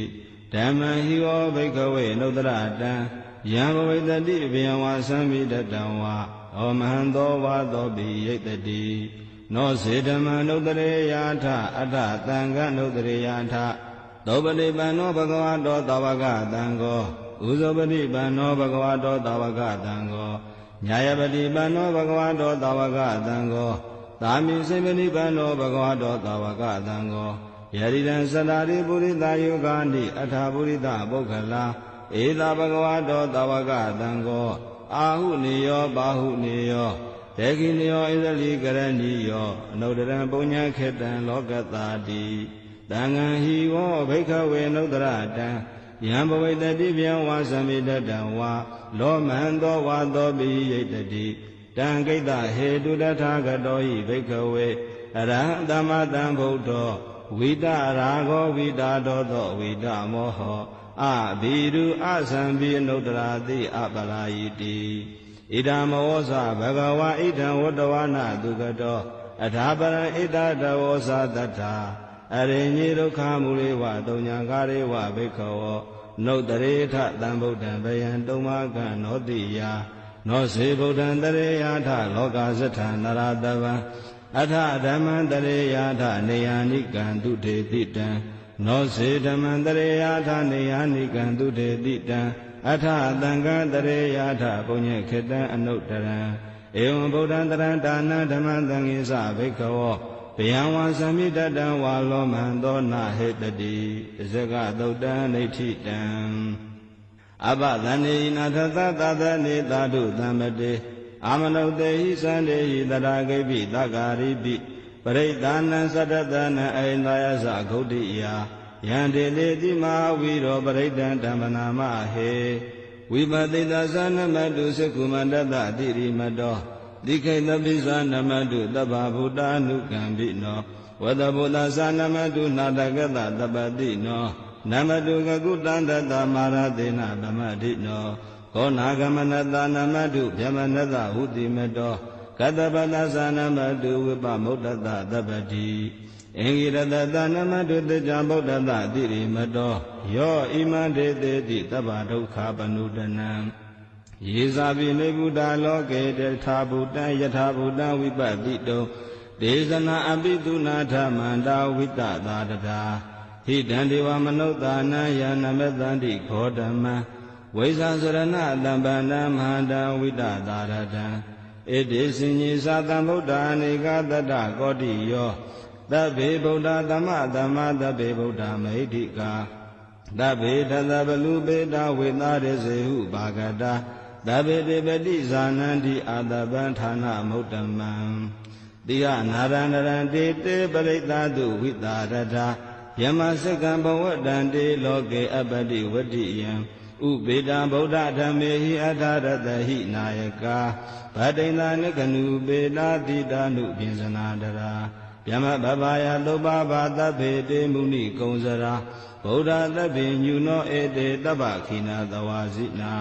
ဓမ္မံဟိဝဘိက္ခဝေနုတ္တရတံယံဘဝိတတိဗျံဝါသမိတတံဝါဩမဟံသောဝါသောပိယိတတိနောစေဓမ္မနုတ္တရေယာထအထသံဃနုတ္တရေယာထသောပတိပန္နောဘဂဝတောသဝကသံဃောဥဇောပတိပန္နောဘဂဝတောသဝကသံဃောညာယပတိပန္နောဘဂဝတောသဝကသံဃောသာမိစေပတိပန္နောဘဂဝတောသဝကသံဃောယရိတံသတ္တာရိပုရိသယောဂာနိအထာပုရိသပုဂ္ဂလာဧသာဘဂဝတောသဝကသံဃောအာဟုနိယောဘာဟုနိယောဒေခိနိယောဣဇလိကရဏီယောအနုတရံပုညံခေတံလောကတာတိသံဃံဟိဝောဘိက္ခဝေနုတ္တရတံယံဘဝိတတိဗျံဝါသမိတတံဝါလောမံသောဝါသောပိယိတတိတံကိတဟေတုတထာဂတောဟိဘိက္ခဝေအရဟံသမ္မာသမ္ဗုဒ္ဓောဝိတရာဂောဝိတာဒောသောဝိတမောဟောအဘိရုအသံပိအနုတ္တရာတိအပလာယိတိဣဒံမောဇဘဂဝါဣဒံဝတ္တဝနာဒုက္ကတောအထာပရံဣဒတဝောဇတထာအရိညိဒုက္ခမူလေဝတုံညာကာရေဝဘိက္ခဝော နုတရေထတံဗုဒ္ဓံဗယံတုံမကံနောတိယနောစေဗုဒ္ဓံတရေယထလောကဇထနရတဗံအထဓမ္မံတရေယထနေယနိကံဒုထေတိတံနောစေဓမ္မံတရေယထနေယနိကံဒုထေတိတံအထသံဃံတရေယထပုညေခေတံအနုတ္တရံဧဝံဗုဒ္ဓံတရံဒါနဓမ္မံသံဃိသဘိက္ခဝောဘယံဝါသမိတတံဝါလောမံသောနာဟေတတိဇဂသုတ်တံဒိဋ္ဌိတံအပသန္နေနာထသသသနေသာဓုသံမတေအာမနုတေဟိသန္တေဟိတရာဂိပိသဂာရိပိပရိဒါနံသတ္တသနံအိန္ဒာယသဂௌတိယယံတေလေတိမဟာဝိရောပရိဒံဓမ္မနာမဟေဝိပတိသသနမတုစကုမန္တတတိရိမတောတိခိတပိသနမတုတဗ္ဗဗုဒ္ဓ ानु ကံပိနောဝတ္တဗုဒ္ဓသနမတုနာတကတတပတိနောနမတုကကုတံတတမာရသေနဗမတိနောခောနာဂမနတနမတုဗျမနတဟုတိမတောကတပတသနမတုဝိပမုဒ္ဒတတပတိအင်္ဂိရတတနမတုတကြဗုဒ္ဓတတိရိမတောယောဣမံဒေတေတိတဗ္ဗဒုက္ခပနုဒနံယေဇာပိနေဗုဒ္ဓလောကေတထာဗုဒ္ဓံယထာဗုဒ္ဓံဝိပတိတောဒေသနာအပိတုနာထမန္တာဝိတသာတတာဟိတံဒေဝမနုဿာနံယနမတန္တိခောဓမ္မံဝိဇာစရဏတံပန္နမဟာတံဝိတသာရတံဣတိစဉ္ညေသတံဗုဒ္ဓအနေကတတကောတိယောသဗ္ဗေဗုဒ္ဓသမ္မသမ္မာသဗ္ဗေဗုဒ္ဓမဟိတိကာသဗ္ဗေတသဗလူပေတဝေသာရစေဟုဘာဂတာသဗ္ဗေတေပတိဇာနန္တိအာတပံဌာနမုဒ္ဓမံတိယနာရဏရံတေတေပရိသတုဝိတာရထာယမစကံဘဝတံတေလောကေအပတိဝတိယံဥပေတံဗုဒ္ဓဓမ္မေဟိအထာရတဟိနာယကာဗတိန္ဒနိကနုပေတာတိတာနုပြင်စနာတရာဗျမဘဘာယသုပဘာသဗ္ဗေတေမုနိကုံစရာဗုဒ္ဓသဗ္ဗေညုနောဧတေတဗ္ဗခိနာသဝါစိနာ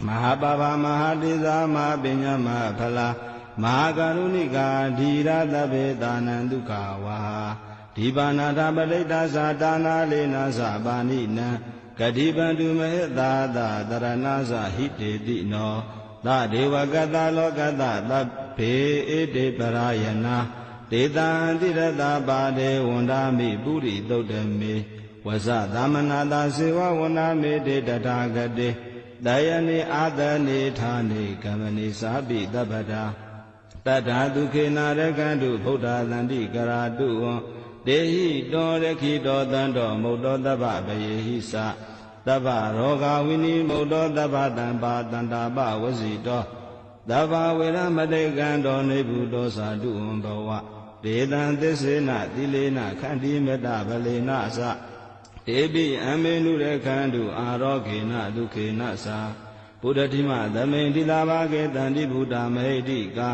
မဟာပဗမဟာတိသာမဟာပညာမဟာဖလာမဟာကရုဏိကာဓီရသဗ္ဗေတာနံဒုက္ခဝါဒီပါဏာထပရိဒ္ဒသာဒါနာလေနာသပါဏိနံကတိပန္တုမဟေသာသတရဏသဟိတေတိနောသဒေဝကတလောကတသဗ္ဗေဧတေပရာယနာဒေတံတိရတပါဒေဝန္ဒာမိပုရိသုတ်တမေဝဇသမနာတာစေဝဝန္ဒာမေတေတထာဂတေတယနိအာတနိဌာနိကမ္မနိသာပိတပ္ပတာတထာဒုခေနာရကန္တုဗုဒ္ဓသန္တိကရာတုဝံတေဟိတောရခိတောတံတောမုတ်တောတဗ္ဗပယေဟိသတဗ္ဗရောဂဝိနိမုတ်တောတဗ္ဗတံပါတန္တာပဝစီတောတဗ္ဗဝေရမတေကံတောနေဗုတောသာတုဝံဘဝဒေတံသစ္စေနသီလေနခန္တိမေတ္တဗလေနသတေပိအမေနုရခန္တုအာရောခေနဒုခေနသာဘုဒ္ဓတိမသမိန်တိလာဘာကေတန္တိဗုဒ္ဓမဟိတိကာ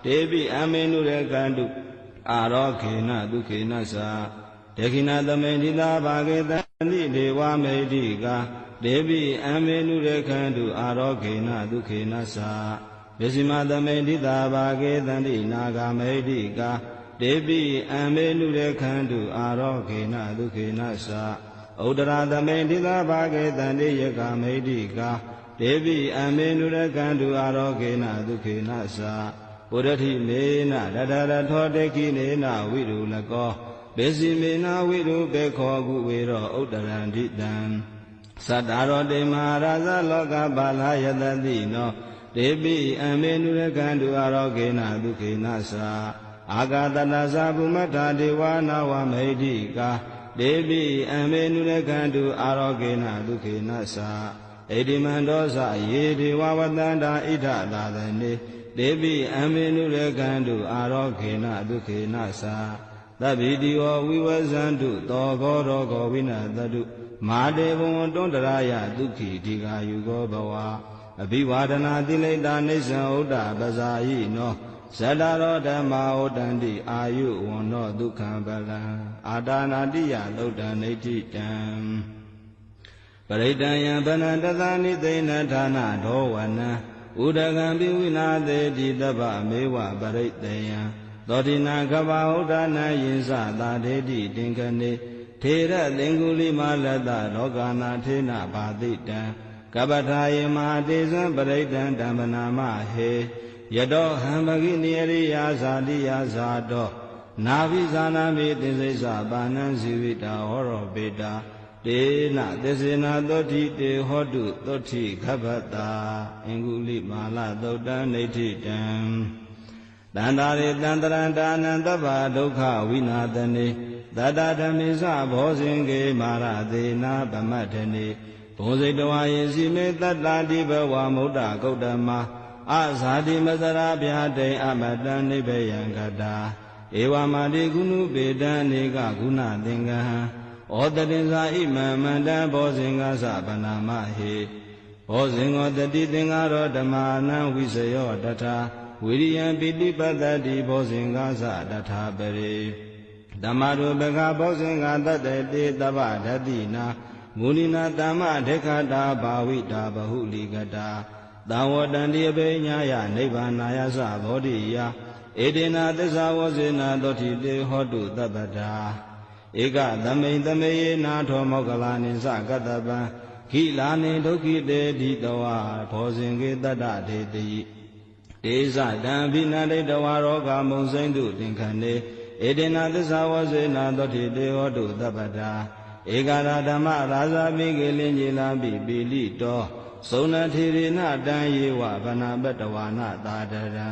တေပိအမေနုရခန္တုအာရောခေနဒုခေနသာဒေခိနသမိန်တိလာဘာကေတန္တိဒေဝမဟိတိကာတေပိအမေနုရခန္တုအာရောခေနဒုခေနသာဝိစီမသမိန်တိလာဘာကေတန္တိနာဂမဟိတိကာတေပိအမေနုရခန္တုအာရောခေနဒုခေနသာဥဒရာသမိန်တိသာဘာကေတန္တိယကမိဋ္ဌိကာဒေပိအမေနုရကံတုအာရောဂေနဒုခေနသာပုရတိမေနရတရထောတေခိနေနဝိရုလကောဘေစီမေနဝိရုဘေခောကုဝေရောဥဒရန္တိတံသတ္တရောတေမဟာရာဇလောကပါလာယတတိနောဒေပိအမေနုရကံတုအာရောဂေနဒုခေနသာအာဂတတသဗုမတ္ထာဒေဝနာဝမိဋ္ဌိကာဒေပိအမေနုရခန္တုအာရောဂေနဒုခေနသာဣတိမန္တောသယေဒေဝဝတန္တာဣဒသာသနေဒေပိအမေနုရခန္တုအာရောဂေနဒုခေနသာသဗ္ဗိတိယောဝိဝဇန္တုသောဂောရောဂောဝိနတတုမာတေဘဝံတွန္တရာယဒုက္ခိတိကာယုဂောဘဝအဘိဝါဒနာတိလိတာနိစ္စံဥဒ္ဒပဇာယိနောဇတရောဓမ္မာဩတန္တိအာယုဝန္နောဒုက္ခံပလံအာဒါနာတိယသုတ်တံနေတိတံပရိတံယံဗနတသနိသိဏဌာနဒောဝနံဥဒကံပိဝိနာသေတိတဗ္ဗမေဝပရိတယံသောတိနာကဗ္ဗဥဒ္ဒနာယင်္စသာဒေတိတင်္ခနေ ထေရသင်္ကုလိမာလတ္တလောကနာထေနဘာတိတံကပ္ပထာယေမဟာတေဇံပရိဒံတံပနာမဟေယတောဟံပဂိနိယရိယာဇာတိယဇာတောနာဘိဇာနာမိသစ္စိစ္ဆပါဏံဇီဝိတာဟောရောပေတာတေနသစ္စေနာသောတိတေဟောတုသောတိခဗ္ဗတာအင်္ဂုလိမာလသုတ်တံနေဋ္ဌိတံတန္တာရေတန္တရန္တာနံတဗ္ဗဒုက္ခဝိနာသနေတတ္တဓမ္မိစဘောဇင်ကေမာရသေနာဗမတ္ထနေဘုံစိတ်တဝါယေစီမေတတ္တာတိဘဝမုဒ္ဒဂௌတမအဇာတိမစရာဗျာတိအမတံနိဗ္ဗယံကတာဧဝမာတိကုဏုပေတံအနေကဂုဏသင်္ကဟံဩတတိဇာဣမံမန္တဘောဇင်္ဂသဗနာမဟေဘောဇင်္ဂောတတိသင်္ဃရောဓမ္မာနံဝိစယောတထာဝိရိယံပိတိပတ္တိဘောဇင်္ဂသတထာပရိဓမ္မရူပကဘောဇင်္ဂတတ္တေတဗ္ဗဓတိနာမုနိနာတမ္မဒေခတာဘာဝိတာဘဟုလိကတာသံဝတန္တိအပိညာယနိဗ္ဗာနာယသဘောဓိယဧတေနာသစ္စာဝဇေနာသောတိတေဟောတုတပ္ပတာဧကသမိန်သမေယေနာထောမောကလာနိသကတ္တပံခိလာနိဒုက္ခိတေတိတဝါဘောဇင်ကေတတ္တဒေတိဒေဇတံဘိနာတိတဝါရောဂမုံစိမ့်တုသင်္ခဏေဧတေနာသစ္စာဝဇေနာသောတိတေဟောတုတပ္ပတာဧကရာဓမ္မရာဇာမိကေလင်ကြီးလာပိပိလိတောသုဏထေရိနတံယေဝဗနာပတဝါနသာတရံ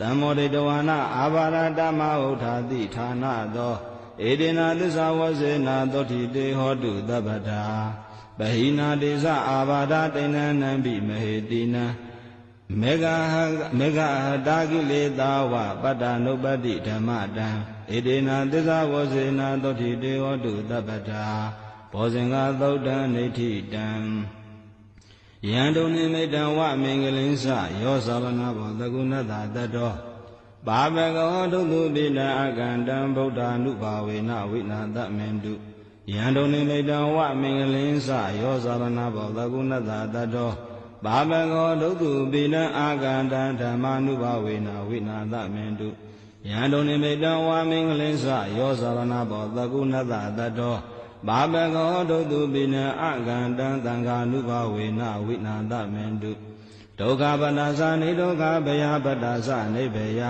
တမောတိတဝါနအာဘာရတမဟုထာတိဌာနသောဧတေနာသစ္စာဝဇေနာသောတိတေဟောတုတပ္ပတာပဟိနာတေဇအာဘာဒတိဏံနံပိမဟေတိနံမေဃဟတာကိလေသာဝပတ္တနုပတ္တိဓမ္မတံဧတေနာသစ္စာဝဇေနာသောတိတေဟောတုတပ္ပတာဘောဇင်္ဂသုတ်တံနေဋ္ဌိတံယံတုန်နိမိတံဝမင်္ဂလင်းစယောဇာလနာဘောသကုဏတတတောဘာဘဂဝဒုတုပိနအကန္တံဗုဒ္ဓ ानु ဘာဝေနဝိနာတမင်တုယံတုန်နိမိတံဝမင်္ဂလင်းစယောဇာလနာဘောသကုဏတတတောဘာဘဂဝဒုတုပိနအကန္တံဓမ္မာနုဘာဝေနဝိနာတမင်တုယံတုန်နိမိတံဝမင်္ဂလင်းစယောဇာလနာဘောသကုဏတတတောဘာဘဂဝဒုတုပိနအကန္တံသံဃာနုဘာဝေနဝိနာတမင်တုဒုက္ခပတ္တသနိဒုက္ခဘယပတ္တသနိဗ္ဗယ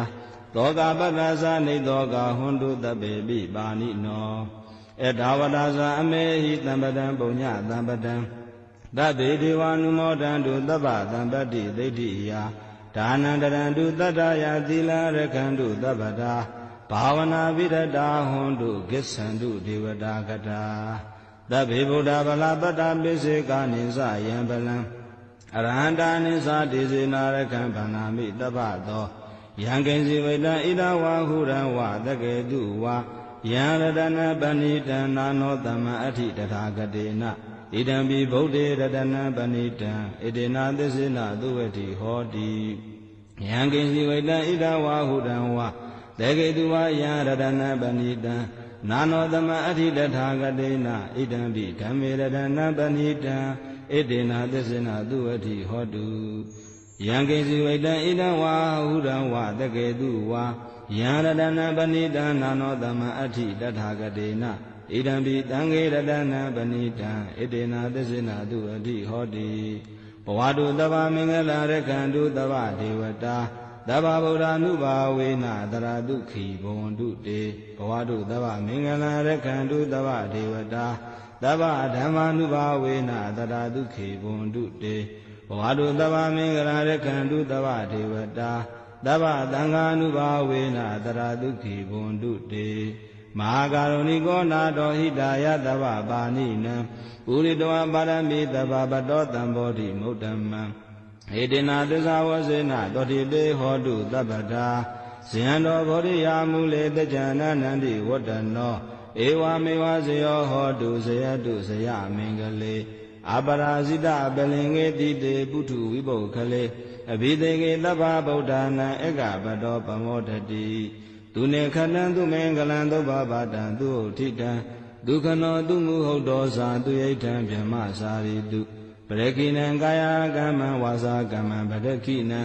သောကပတ္တသနိသောကဟွန်တုတပေပိပါဏိနောဧတဝတ္တသအမေဟိတံပတံပုညတံပတံသဗ္ဗေဒေဝ ानु မောတံတုသဗ္ဗတံပတ္တိဒိဋ္ဌိယဒါနန္တရံတုတတ္တယသီလရခန္တုသဗ္ဗတာဘာဝနာပိရတာဟွန်တုကိစ္ဆန္တုဒေဝတာကတာသဗ္ဗေဗုဒ္ဓဗလာပတ္တပိစေကာနိသယံပလံအရဟန္တာနိသဒေဇေနာရခံဗန္နာမိတပ္ပသောယံကိဉ္စီဝိတံဣဒဝါဟုရံဝသကေတုဝါယံရတနာပဏိတံနာနောတမအဋ္ဌိတထာဂတေနဣဒံပိဗုဒ္ဓေရတနာပဏိတံဣတေနာသစ္စေနသုဝတိဟောတိယံကိဉ္စီဝိတံဣဒဝါဟုရံဝသကေတုဝါယံရတနာပဏိတံနာနောတမအဋ္ဌိတထာဂတေနဣဒံပိဓမ္မေရတနာပဏိတံဣတေနာသစ္စေနသုဝတိဟောတုယံကိဉ္စီဝိတံဣဒံဝါဟုရံဝသကေတုဝါယံရတနာပဏိတံနာနောတမအဋ္ဌိတထာဂတေနဣဒံပိတံဃေရတနာပဏိတံဣတေနာသစ္စေနသုဝတိဟောတိဘဝတုတဗ္ဗမင်္ဂလာရခန္တုတဗ္ဗဒေဝတာတဗ္ဗဗုဒ္ဓ ानु ဘာဝေနတရာတုခိဘဝန္တုတေဘဝတုတဗ္ဗမင်္ဂလာရခန္တုတဗ္ဗဒေဝတာတဗ္ဗဓမ္မာနုဘာဝေနတရာတုခိဘဝန္တုတေဘဝတုတဗ္ဗမင်္ဂလာရခန္တုတဗ္ဗဒေဝတာတဗ္ဗသံဃာနုဘာဝေနတရာတုခိဘဝန္တုတေမဟာကာရုဏိကောနာတောဟိတာယတဗ္ဗပါဏိနံပုရိတဝပါရမိတဗ္ဗပတောတံဘောဓိမုဒ္ဓမံဧတေနာသစ္စာဝဇေနသောတိတေဟောတုတပ္ပတာဇယံတော်ဘောဓိယာမူလေတကြနန္တိဝတ္တနောဧဝမေဝဇယောဟောတုဇယတုဇယမင်္ဂလေအပရာဇိတပလင်္ကေတိတေပုထုဝိပုခလေအဘိသေကေတဗ္ဗဗုဒ္ဓနာဧကပတောပမောတတိသူနေခဏံသူမင်္ဂလံသုဘဘာတံသူဥထိတံဒုက္ခနောသူမုဟုတ်တော်ဇာသူယိဋ္ဌံဗြဟ္မစာရိတုပရကိနံကာယကမ္မံဝါစာကမ္မံပရကိနံ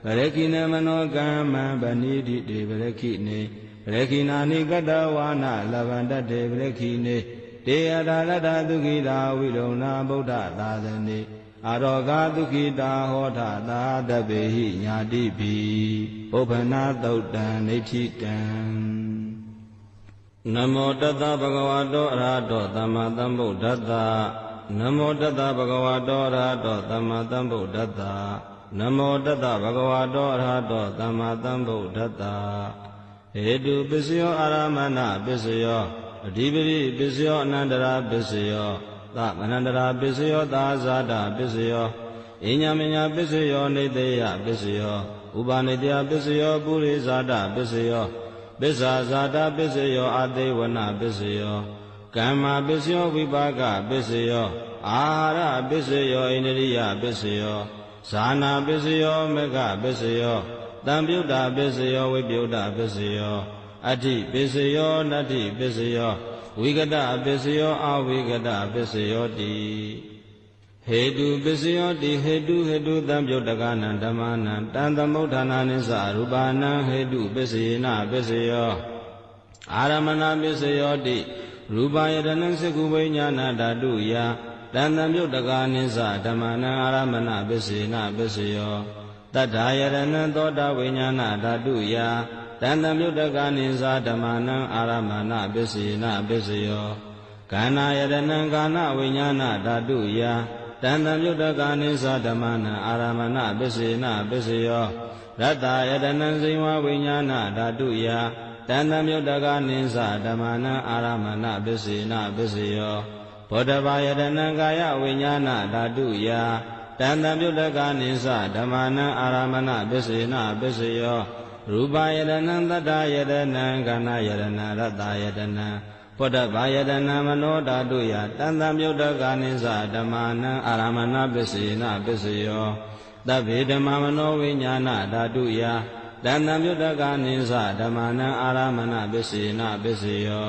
ပရကိနံမနောကမ္မံဗဏိတိတေပရကိနေပရကိနာနိကတဝါနလဗန္တတေပရကိနေဣ တေယတာရတဒုက္ခိတာဝိလုံနာဗုဒ္ဓသာသနေအာရောဂဒုက္ခိတာဟောထသာတပေဟိညာတိပိပုပ္ပနာသုတ်တံနေတိတံနမောတတဗဂဝတောအရဟတောသမ္မာသမ္ဗုဒ္ဓတ္တနမောတတဗဂဝတောအရဟတောသမ္မာသမ္ဗုဒ္ဓတ္တနမောတတဗဂဝတောအရဟတောသမ္မာသမ္ဗုဒ္ဓတ္တဟေတုပစ္စယောအာရမဏပစ္စယောအဓိပတိပစ္စယောအနန္တရာပစ္စယောသမနန္တရာပစ္စယောသာဇာတပစ္စယောအညမညာပစ္စယောနေတေယပစ္စယောဥပနိတယပစ္စယောပုရိဇာတပစ္စယောပစ္စာဇာတပစ္စယောအသေးဝနပစ္စယောကမ္မပစ္စယောဝိပါကပစ္စယောအာဟာရပစ္စယောဣန္ဒြိယပစ္စယောဇာနာပစ္စယောမေဃပစ္စယောတံပြုတ်တာပစ္စယောဝိပြုတ်တာပစ္စယောအဋ္ဌိပစ္စယောနတ္ထိပစ္စယောဝိကတပစ္စယောအဝိကတပစ္စယောတိဟေတုပစ္စယောတိဟေတုတံပြုတ်တကနံဓမ္မနံတံသမုဋ္ဌာနာနိစ္စရူပနံဟေတုပစ္စယေနပစ္စယောအာရမဏပစ္စယောတိရူပယတနံစကုဝိညာဏဓာတုယတံသမပြုတ်တကနိစ္စဓမ္မနံအာရမဏပစ္စယေနပစ္စယောတတ္ထာယတနံသောတာဝိညာဏဓာတုယတံသမပြုတ်တကနိစ္စဓမ္မနံအာရမဏပစ္စယေနပစ္စယောကန္နာယတနံကာနဝိညာဏဓာတုယတံသမပြုတ်တကနိစ္စဓမ္မနံအာရမဏပစ္စယေနပစ္စယောရတ္တယတနံဇိဝဝိညာဏဓာတုယတံသမပြုတ်တကနိစ္စဓမ္မနံအာရမဏပစ္စယေနပစ္စယောဘောဓဘာယတနံကာယဝိညာဏဓာတုယတံသမပြုတ်တကနိစ္စဓမ္မနံအာရမဏပစ္စယေနပစ္စယောရူပယတနံတတ္တယတနံကန္နာယတနံရတ္တယတနံဘောဓဘာယတနံမနောဓာတုယတံသမပြုတ်တကနိစ္စဓမ္မနံအာရမဏပစ္စယေနပစ္စယောသဗ္ဗေဓမ္မမနောဝိညာဏဓာတုယတံသမပြုတ်တကနိစ္စဓမ္မနံအာရမဏပစ္စယေနပစ္စယော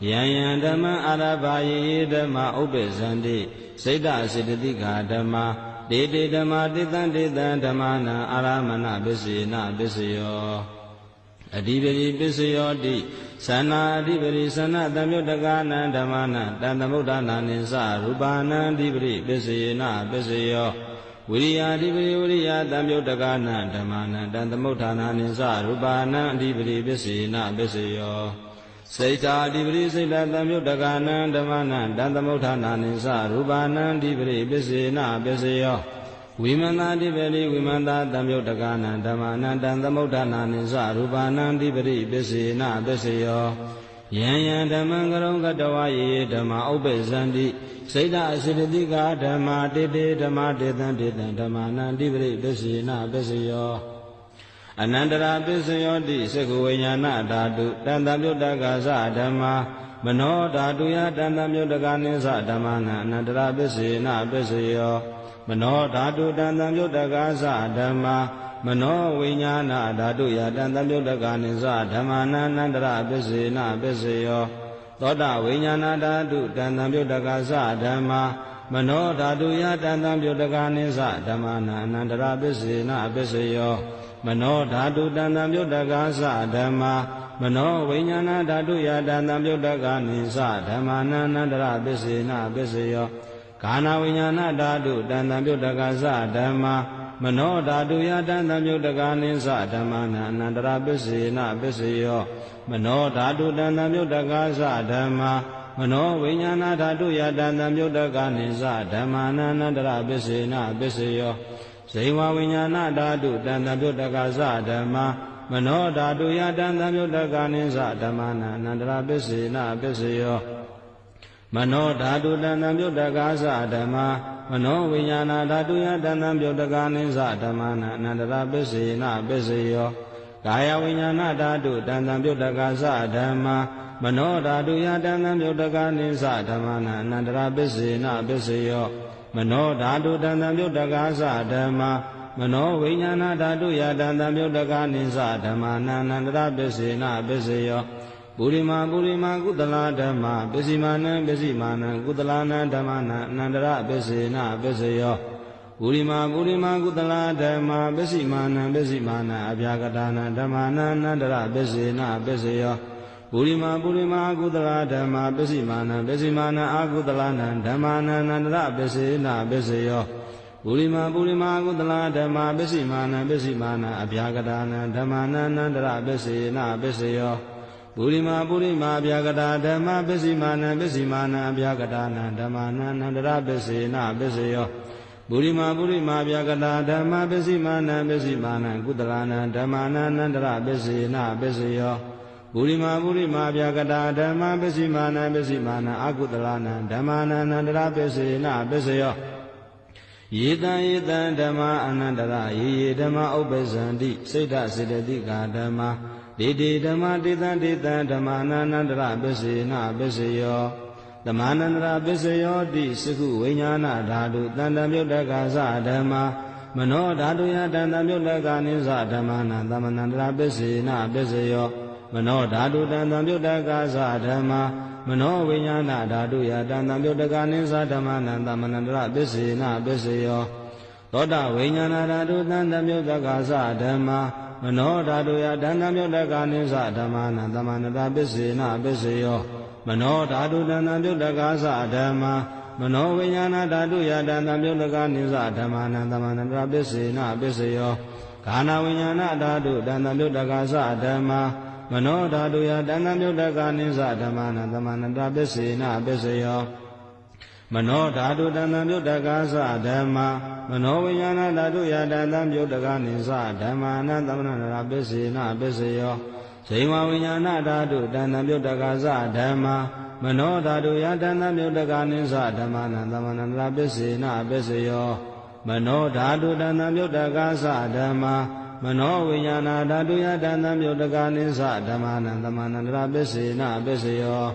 ယံယံဓမ္မအာရဘာယေဓမ္မဥပ္ပဇန္တိစိတ်တစေတသိကာဓမ္မတေတေဓမ္မတေတံဓမ္မနံအာရမဏပစ္စယေနပစ္စယောအဓိပတိပစ္စယောတိသနာအဓိပတိသနာတံပြုတ်တကနံဓမ္မနံတံသမုဋ္ဌာနာနိစ္စရူပနံအဓိပတိပစ္စယေနပစ္စယောဝိရိယအဓိပတိဝိရိယတံပြုတ်တကနံဓမ္မနံတံသမုဋ္ဌာနာနိစ္စရူပနံအဓိပတိပစ္စယေနပစ္စယောစိတ်ဓာအဓိပတိစိတ်ဓာတံပြုတ်တကနံဓမ္မနံတံသမုဋ္ဌာနာနိစ္စရူပနံအဓိပတိပစ္စယေနပစ္စယောဝိမန္တာအဓိပတိဝိမန္တာတံပြုတ်တကနံဓမ္မနံတံသမုဋ္ဌာနာနိစ္စရူပနံအဓိပတိပစ္စယေနပစ္စယောယံယံဓမ္မံကရုံကတဝယေဓမ္မဥပ္ပဇန္တိစိတ်ဓာအစေတသိကာဓမ္မာတေတေဓမ္မာတေတံဓမ္မနံအဓိပတိပစ္စယေနပစ္စယောအနန္တရာပစ္စယောတိစကုဝိညာဏဓာတုတံသမပြုတ်တကသဓမ္မာမနောဓာတုယတံသမပြုတ်တကနိစ္စဓမ္မနံအနန္တရာပစ္စယေနပစ္စယောမနောဓာတုတံသမပြုတ်တကသဓမ္မာမနောဝိညာဏဓာတုယတံသမပြုတ်တကနိစ္စဓမ္မနံအနန္တရာပစ္စယေနပစ္စယောသောတာဝိညာဏဓာတုတံသမပြုတ်တကသဓမ္မာမနောဓာတုယတံသမပြုတ်တကနိစ္စဓမ္မနံအနန္တရာပစ္စယေနပစ္စယောမနောဓာတုတံသမပြုတ်တကသဓမ္မာမနောဝိညာဏဓာတုယတံသမပြုတ်တကနိစ္စဓမ္မနံအနန္တရာပစ္စယေနပစ္စယောကာနဝိညာဏဓာတုတံသမပြုတ်တကသဓမ္မာမနောဓာတုယတံသမပြုတ်တကနိစ္စဓမ္မနံအနန္တရာပစ္စယေနပစ္စယောမနောဓာတုတံသမပြုတ်တကသဓမ္မာမနောဝိညာဏဓာတုယတံသမပြုတ်တကနိစ္စဓမ္မနံအနန္တရာပစ္စယေနပစ္စယောဇိဝဝိညာဏဓာတုတံသမပြုတ်တကသဓမ္မာမနောဓာတုယတံသမပြုတ်တကနိစ္စဓမ္မနံအနန္တရာပစ္စယေနပစ္စယောမနောဓာတုတံသမပြုတ်တကသဓမ္မာမနောဝိညာဏဓာတုယတံသမပြုတ်တကနိစ္စဓမ္မနံအနန္တရာပစ္စယေနပစ္စယောကာယဝိညာဏဓာတုတံသမပြုတ်တကသဓမ္မာမနောဓာတုယတံသမပြုတ်တကနိစ္စဓမ္မနံအနန္တရာပစ္စယေနပစ္စယောမနောဓာတုတံသမပြုတ်တကသဓမ္မာမနောဝိညာဏဓာတုယတံသမပြုတ်တကနိစ္စဓမ္မနံအနန္တရာပစ္စယေနပစ္စယောပုရိမာကုသလာဓမ္မာပစ္စည်းမာနံကုသလာနံဓမ္မနံအနန္တရပစ္စေနပစ္စယောပုရိမာကုသလာဓမ္မာပစ္စည်းမာနံအဗျာကတာနံဓမ္မနံအနန္တရပစ္စေနပစ္စယော ပုရိမာပုရိမာအကုသလဓမ္မာပစ္စည်းမာနံပစ္စည်းမာနံအကုသလနံဓမ္မာနံနန္တရပစ္စေနပစ္စယောပုရိမာပုရိမာအကုသလဓမ္မာပစ္စည်းမာနံပစ္စည်းမာနံအဗျာကတာနံဓမ္မာနံနန္တရပစ္စေနပစ္စယောပုရိမာပုရိမာအဗျာကတာဓမ္မာပစ္စည်းမာနံပစ္စည်းမာနံအဗျာကတာနံဓမ္မာနံနန္တရပစ္စေနပစ္စယောပုရိမာပုရိမာဗျာကတာဓမ္မာပစ္စည်းမာနံပစ္စည်းမာနံကုသလနံဓမ္မာနံနန္တရပစ္စေနပစ္စယောပုရိမာပုရိမာဗျာကတာဓမ္မာပစ္စည်းမာနံပစ္စည်းမာနံအကုသလနံဓမ္မာနံနန္တရပစ္စေနပစ္စယောယေတံယေတံဓမ္မာအနန္တရယေယေဓမ္မာဥပ္ပဇန္တိစိတ်ဓစေတသိကာဓမ္မာဒေတိဓမ္မာတေတံတေတံဓမ္မာနန္တရပစ္စေနပစ္စယောဓမ္မာနန္တရပစ္စယောတိစကုဝိညာဏဓာတုတန္တမြုတ္တကာသဓမ္မာမနောဓာတုယတန္တမြုတ္တကာနိသဓမ္မာနံသမနန္တရပစ္စေနပစ္စယောမနောဓာတုတန္တမြုတ္တကာသဓမ္မာမနောဝိညာဏဓာတုယတန္တမြုတ္တကာနိသဓမ္မာနံသမနန္တရပစ္စေနပစ္စယောသောတဝိညာဏဓာတုတန္တမြုတ္တကာသဓမ္မာမနောဓာတုယတန္တမြုတ္တကာနိသဓမ္မာနံသမနန္တရပစ္စေနပစ္စယောမနောဓာတုတန္တမြုတ္တကာသဓမ္မာမနောဝိညာဏဓာတုယတန္တမြုတ္တကာနိသဓမ္မာနံသမနန္တရပစ္စေနပစ္စယောခန္ဓာဝိညာဏဓာတုတန္တမြုတ္တကာသဓမ္မာမနောဓာတုယတန္တမြုတ္တကာနိသဓမ္မာနံသမနန္တရပစ္စေနပစ္စယောမနောဓာတုတန္တမြုတ္တကာသဓမ္မာမနောဝိညာဏဓာတုယတန္တမြုတ္တကာနိသဓမ္မာနံသမနန္တရပစ္စေနပစ္စယောဇိဝဝိညာဏဓာတုတန္တမြုတ္တကာသဓမ္မာမနောဓာတုယတန္တမြုတ္တကာနိသဓမ္မာနံသမနန္တရပစ္စေနပစ္စယောမနောဓာတုတန္တမြုတ္တကာသဓမ္မာမနောဝိညာဏဓာတုယတန္တမြုတ္တကာနိသဓမ္မာနံသမနန္တရပစ္စေနပစ္စယော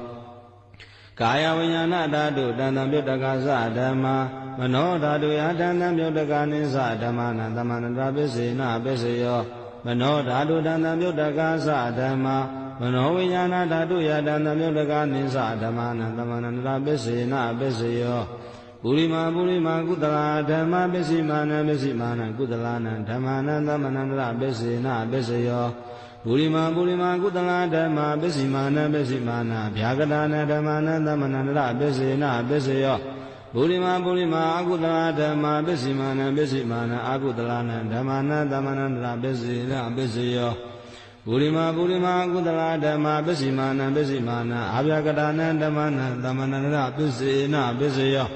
ကာယဝိညာဏဓာတုတန္တမြုတ္တကာသဓမ္မာမနောဓာတုယတန္တမြုတ္တကာနိသဓမ္မာနံသမနန္တရပစ္စေနပစ္စယောမနောဓာတုတန္တမြုတ္တကာသဓမ္မာမနောဝိညာဏဓာတုယတန္တမြုတ္တကာနိသဓမ္မာနံသမနန္တရပစ္စေနပစ္စယောပုရိမာပုရိမာကုသလဓမ္မာပစ္စည်းမာနံပစ္စည်းမာနံကုသလနံဓမ္မာနံသမနန္တရပစ္စေနပစ္စယောပုရိမာပုရိမာကုသလဓမ္မာပစ္စည်းမာနံပစ္စည်းမာနံဗျာကတာနံဓမ္မာနံသမနန္တရပစ္စေနပစ္စယောပုရိမာပုရိမာအကုသလဓမ္မာပစ္စည်းမာနံပစ္စည်းမာနံအကုသလနံဓမ္မာနံသမနန္တရပစ္စေနပစ္စယောပုရိမာပုရိမာအကုသလဓမ္မာပစ္စည်းမာနံပစ္စည်းမာနံအဗျာကတာနံဓမ္မာနံသမနန္တရပစ္စေနပစ္စယော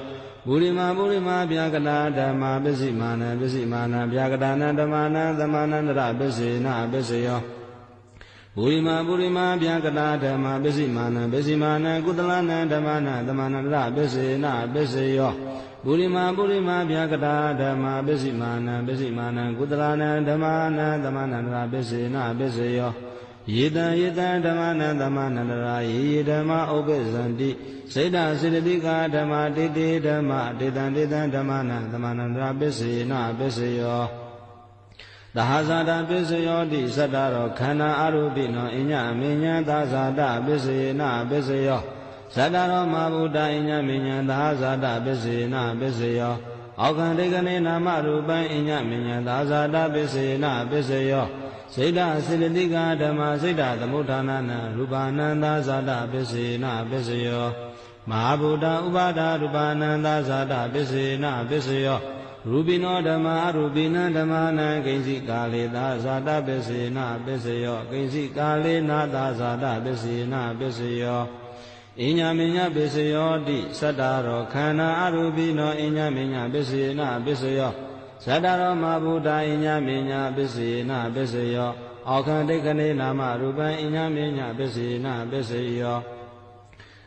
ပုရိမာပုရိမာဗျာကတာဓမ္မာပစ္စည်းမာနံပစ္စည်းမာနံဗျာကတာနံဓမ္မာနံသမနန္တရပစ္စေနပစ္စယောပုရိမာပုရိမာဗျာကတာဓမ္မာပစ္စည်းမာနံပစ္စည်းမာနံကုသလနံဓမ္မာနံသမနန္တရပစ္စေနပစ္စယောပုရိမာပုရိမာဗျာကတာဓမ္မာပစ္စည်းမာနံပစ္စည်းမာနံကုသလနံဓမ္မာနံသမနန္တရပစ္စေနပစ္စယောယေတံယေတံဓမ္မာနံသမနန္တရာယေယေဓမ္မာဥပ္ပဇန္တိစိတ်ဓစေတသိကာဓမ္မာတေတေဓမ္မာတေတံတေတံဓမ္မာနံသမနန္တရာပစ္စေနပစ္စယောသဟဇာတပစ္စယောတိသတ္တရောခန္ဓာအရူပိနောအညအမေညာသဇာတပစ္စေနပစ္စယောသတ္တရောမဘုဒ္ဓအညမေညာသဟဇာတပစ္စေနပစ္စယောအောခန္တိကနေနာမရူပံအညမေညာသဇာတပစ္စေနပစ္စယောစိတ်ဓစေတသိကာဓမ္မာစိတ်ဓသမုဋ္ဌာနနံရူပါနန္တဇာတပစ္စေနပစ္စယောမဟာဗုဒ္ဓဥပါဒရူပါနန္တဇာတပစ္စေနပစ္စယောရူပိနောဓမ္မာအရူပိနံဓမ္မာနံကိဉ္စိကာလေသာဇာတပစ္စေနပစ္စယောကိဉ္စိကာလေနာသာဇာတပစ္စေနပစ္စယောအညမေညပစ္စယောတိသတ္တရောခန္ဓာအရူပိနောအညမေညပစ္စေနပစ္စယောသတ္တရောမဘုဒ္ဓအညမေညပစ္စေနပစ္စယောအောခန္တိကနေနာမရူပံအညမေညပစ္စေနပစ္စယော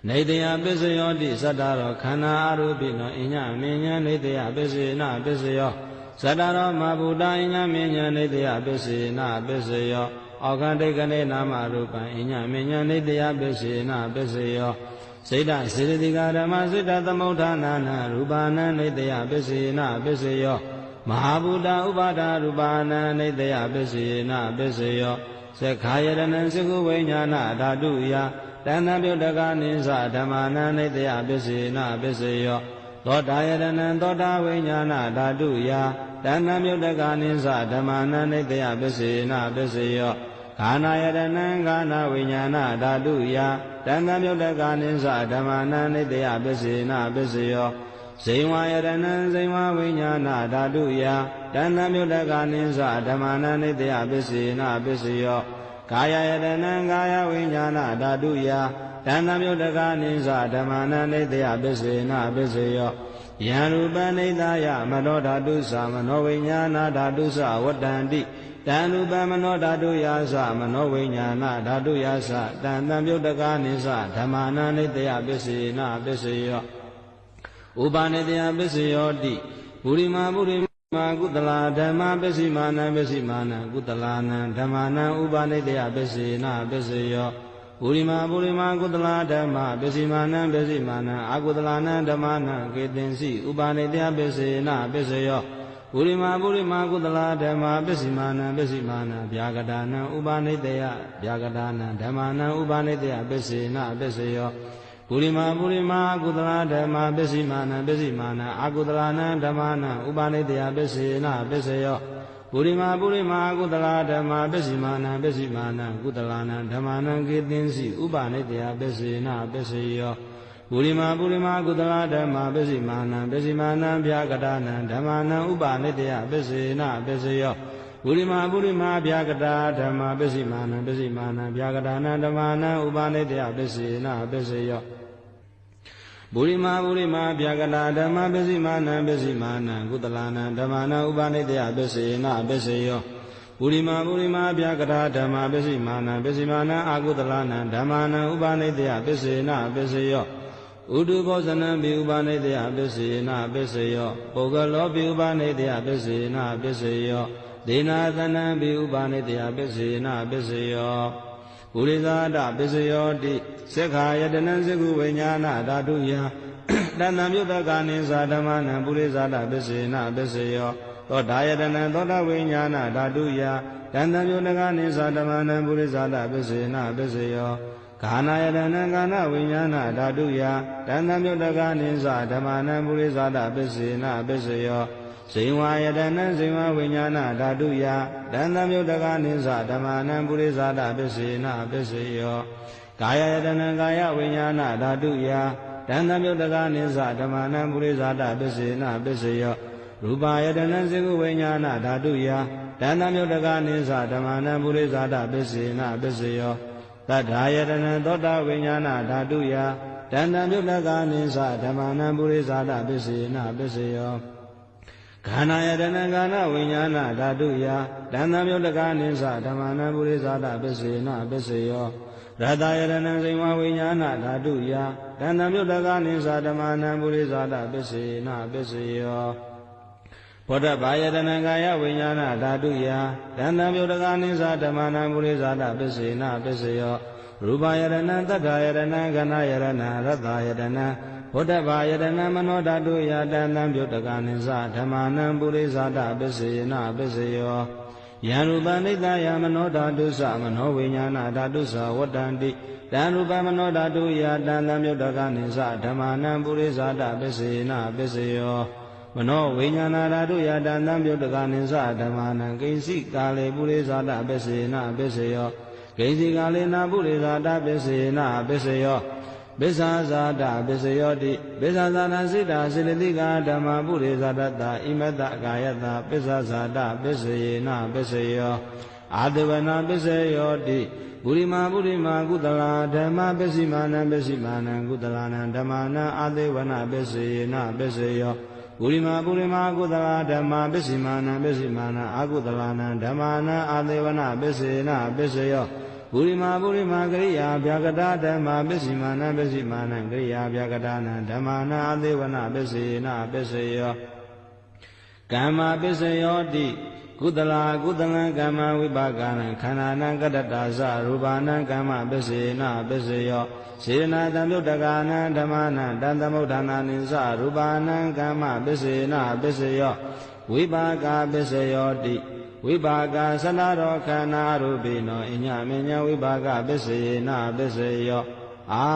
နေတယပစ္စယောတိသတ္တရောခန္ဓာအရူပိနောအညမေညနေတယပစ္စေနပစ္စယောသတ္တရောမဘုဒ္ဓအညမေညနေတယပစ္စေနပစ္စယောအောခန္တိကနေနာမရူပံအညမေညနေတယပစ္စေနပစ္စယောစိတ်ဓစေတသိကာဓမ္မစိတ်ဓသမုဋ္ဌာနနံရူပါနံနေတယပစ္စေနပစ္စယောမဟာဗုဒ္ဓဥပါဒရူပါနံနေတယပစ္စေနပစ္စယောသက္ခာယရဏံစကုဝိညာဏဓာတုယတဏ္ဍမြုတ္တကာနိသဓမ္မာနံနေတယပစ္စေနပစ္စယောသောတာယရဏံသောတာဝိညာဏဓာတုယတဏ္ဍမြုတ္တကာနိသဓမ္မာနံနေတယပစ္စေနပစ္စယော ခန္ဓာယတနံခန္ဓာဝိညာဏဓာတုယတဏ္ဍမြုတ္တကနိစ္စဓမ္မနံနိတယပစ္စေနပစ္စယောဇိဝယတနံဇိဝဝိညာဏဓာတုယတဏ္ဍမြုတ္တကနိစ္စဓမ္မနံနိတယပစ္စေနပစ္စယောကာယယတနံကာယဝိညာဏဓာတုယတဏ္ဍမြုတ္တကနိစ္စဓမ္မနံနိတယပစ္စေနပစ္စယောယံရူပနိတယမနောဓာတုသမနောဝိညာဏဓာတုသဝတ္တန္တိတံရူပမနောဓာတုယာသမနောဝိညာဏဓာတုယာသတံတံပြုတ်တကာနိစ္စဓမ္မာနာနိတယပစ္စေနပစ္စယောဥပါနိတယပစ္စယောတိပုရိမာပုရိမာကုသလာဓမ္မပစ္စည်းမာနံပစ္စည်းမာနံကုသလာနံဓမ္မာနံဥပါနိတယပစ္စေနပစ္စယောပုရိမာပုရိမာကုသလာဓမ္မပစ္စည်းမာနံပစ္စည်းမာနံအကုသလာနံဓမ္မာနံကေတင်စီဥပါနိတယပစ္စေနပစ္စယောပုရိမာပုရိမာကုသလာဓမ္မပစ္စည်းမာနံပစ္စည်းမာနံဗျာကတာနံဥပါနိတယဗျာကတာနံဓမ္မာနံဥပါနိတယပစ္စေနပစ္စယောပုရိမာပုရိမာကုသလာဓမ္မပစ္စည်းမာနံပစ္စည်းမာနံအကုသလာနံဓမ္မာနံဥပါနိတယပစ္စေနပစ္စယောပုရိမာပုရိမာကုသလာဓမ္မပစ္စည်းမာနံပစ္စည်းမာနံကုသလာနံဓမ္မာနံကေတင်စီဥပါနိတယပစ္စေနပစ္စယောပုရိမာပုရိမာကုသလာဓမ္မပစ္စည်းမာနံပစ္စည်းမာနံဗျာကတာနံဓမ္မာနံဥပါနိတယပစ္စေနပစ္စယောပုရိမာပုရိမာဗျာကတာဓမ္မပစ္စည်းမာနံပစ္စည်းမာနံဗျာကတာနံဓမ္မာနံဥပါနိတယပစ္စေနပစ္စယောပုရိမာပုရိမာဗျာကတာဓမ္မပစ္စည်းမာနံပစ္စည်းမာနံကုသလာနံဓမ္မာနံဥပါနိတယပစ္စေနပစ္စယောပုရိမာပုရိမာဗျာကတာဓမ္မပစ္စည်းမာနံပစ္စည်းမာနံအကုသလာနံဓမ္မာနံဥပါနိတယပစ္စေနပစ္စယောဥဒုဘောဇနံပိဥပါနိတယပစ္စေနပစ္စယောပုဂ္ဂလောပိဥပါနိတယပစ္စေနပစ္စယောဒေနာသနံပိဥပါနိတယပစ္စေနပစ္စယောပုရိသဒပစ္စယောတိသက္ခာယတနံသက္ခုဝိညာဏဓာတုယတဏ္ဏမြုတ္တကနိသဓမ္မနံပုရိသဒပစ္စေနပစ္စယောသောတာယတနံသောတာဝိညာဏဓာတုယတဏ္ဏမြုတ္တကနိသဓမ္မနံပုရိသဒပစ္စေနပစ္စယောခန္ဓာယတနံခန္ဓာဝိညာဏဓာတုယတဏ္ဏမြုတ္တကနိသဓမ္မနံပုရိသဒပစ္စေနပစ္စယောဇိဝယတနံဇိဝဝိညာဏဓာတုယတဏ္ဏမြုတ္တကနိသဓမ္မနံပုရိသဒပစ္စေနပစ္စယောကာယယတနံကာယဝိညာဏဓာတုယတဏ္ဏမြုတ္တကနိသဓမ္မနံပုရိသဒပစ္စေနပစ္စယောရူပယတနံဇိကုဝိညာဏဓာတုယတဏ္ဏမြုတ္တကနိသဓမ္မနံပုရိသဒပစ္စေနပစ္စယောသတ္ထာယတနံသောတာဝိညာဏဓာတုယတဏ္ဏမြုတ္တကနိသဓမ္မနံပုရိသဒပစ္စေနပစ္စယောခန္ဓာယတနံခန္ဓာဝိညာဏဓာတုယတဏ္ဏမြုတ္တကနိသဓမ္မနံပုရိသဒပစ္စေနပစ္စယောရတယတနံဇိဝဝိညာဏဓာတုယတဏ္ဏမြုတ္တကနိသဓမ္မနံပုရိသဒပစ္စေနပစ္စယောဘောဓဘာယတနံကာယဝိညာဏဓာတုယတဏ္ဏမြုတ္တကနိသဓမ္မနံပုရိသဒပစ္စေနပစ္စယောရူပယတနံသတ္ထာယတနံခန္ဓာယတနံရတ္တယတနံဘောဓဘာယတနံမနောဓာတုယတဏ္ဏမြုတ္တကနိသဓမ္မနံပုရိသဒပစ္စေနပစ္စယောယံရူပနိတယမနောဓာတုသမနောဝိညာဏဓာတုသဝတ္တန္တိတံရူပမနောဓာတုယတဏ္ဏမြုတ္တကနိသဓမ္မနံပုရိသဒပစ္စေနပစ္စယောမနောဝိညာဏဓာတုယတဏ္ဏမြုတ္တကနိသဓမ္မနံကိဉ္စိကာလေပုရိသဒပစ္စေနပစ္စယောကိဉ္စိကာလေနာပုရိသဒပစ္စေနပစ္စယောပစ္ဆာဇာတပစ္စယောတိပစ္ဆာဇာနာစိတ္တာစေတသိကာဓမ္မပုရိသဒတ္တဣမတ္တကာယတပစ္ဆာဇာတပစ္စယေနပစ္စယောအာတဝနာပစ္စယောတိပုရိမာပုရိမာကုသလာဓမ္မပစ္စည်းမာနံပစ္စည်းမာနံကုသလာနံဓမ္မာနံအာတေဝနာပစ္စယေနပစ္စယောပုရိမာပုရိမာကုသလာဓမ္မပစ္စည်းမာနံပစ္စည်းမာနံအာကုသလာနံဓမ္မာနံအာတေဝနာပစ္စယေနပစ္စယောပုရိမာပုရိမာကရိယာဗျာကတာဓမ္မပစ္စည်းမာနံပစ္စည်းမာနံကရိယာဗျာကတာနံဓမ္မာနံအာတေဝနာပစ္စယေနပစ္စယောကမ္မပစ္စယောတိကုသလာကုသလံကမ္မဝိပါကနံခန္ဓာနံကတ္တတာသရူပနံကမ္မပစ္စယေနပစ္စယောစေနာတံမြုတ္တကနံဓမ္မနံတံသမုဋ္ဌာနာနိသရူပနံကမ္မပစ္စယေနပစ္စယောဝိပါကပစ္စယောတိဝိပါကသနာရောခန္ဓာရူပိနောအညမညဝိပါကပစ္စယေနပစ္စယောအာ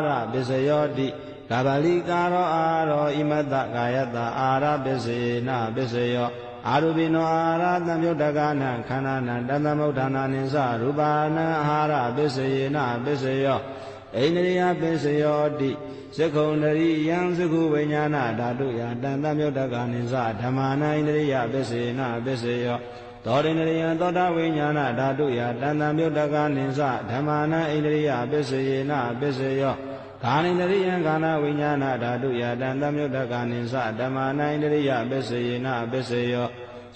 ရပစ္စယောတိကာဗလိကာရောအာရောဣမတ္တကာယတအာရပစ္စယေနပစ္စယော အာရုပိနောအာဟာရသံယုတ်တကနာခန္ဓာနာတသမုဋ္ဌာနာနိသရူပါနံအာဟာရပစ္စယေနပစ္စယောဣန္ဒရိယပစ္စယောတိသက္ခုံတရိယံသက္ခုဝိညာဏဓာတုယတံသမယုတ်တကနိသဓမ္မာနဣန္ဒရိယပစ္စယေနပစ္စယောသောရိန္ဒရိယသောတာဝိညာဏဓာတုယတံသမယုတ်တကနိသဓမ္မာနဣန္ဒရိယပစ္စယေနပစ္စယောခာနိန္ဒရိယံခန္ဓာဝိညာဏဓာတုယတံသမယုတ်တကနိသဓမ္မာနဣန္ဒရိယပစ္စယေနပစ္စယော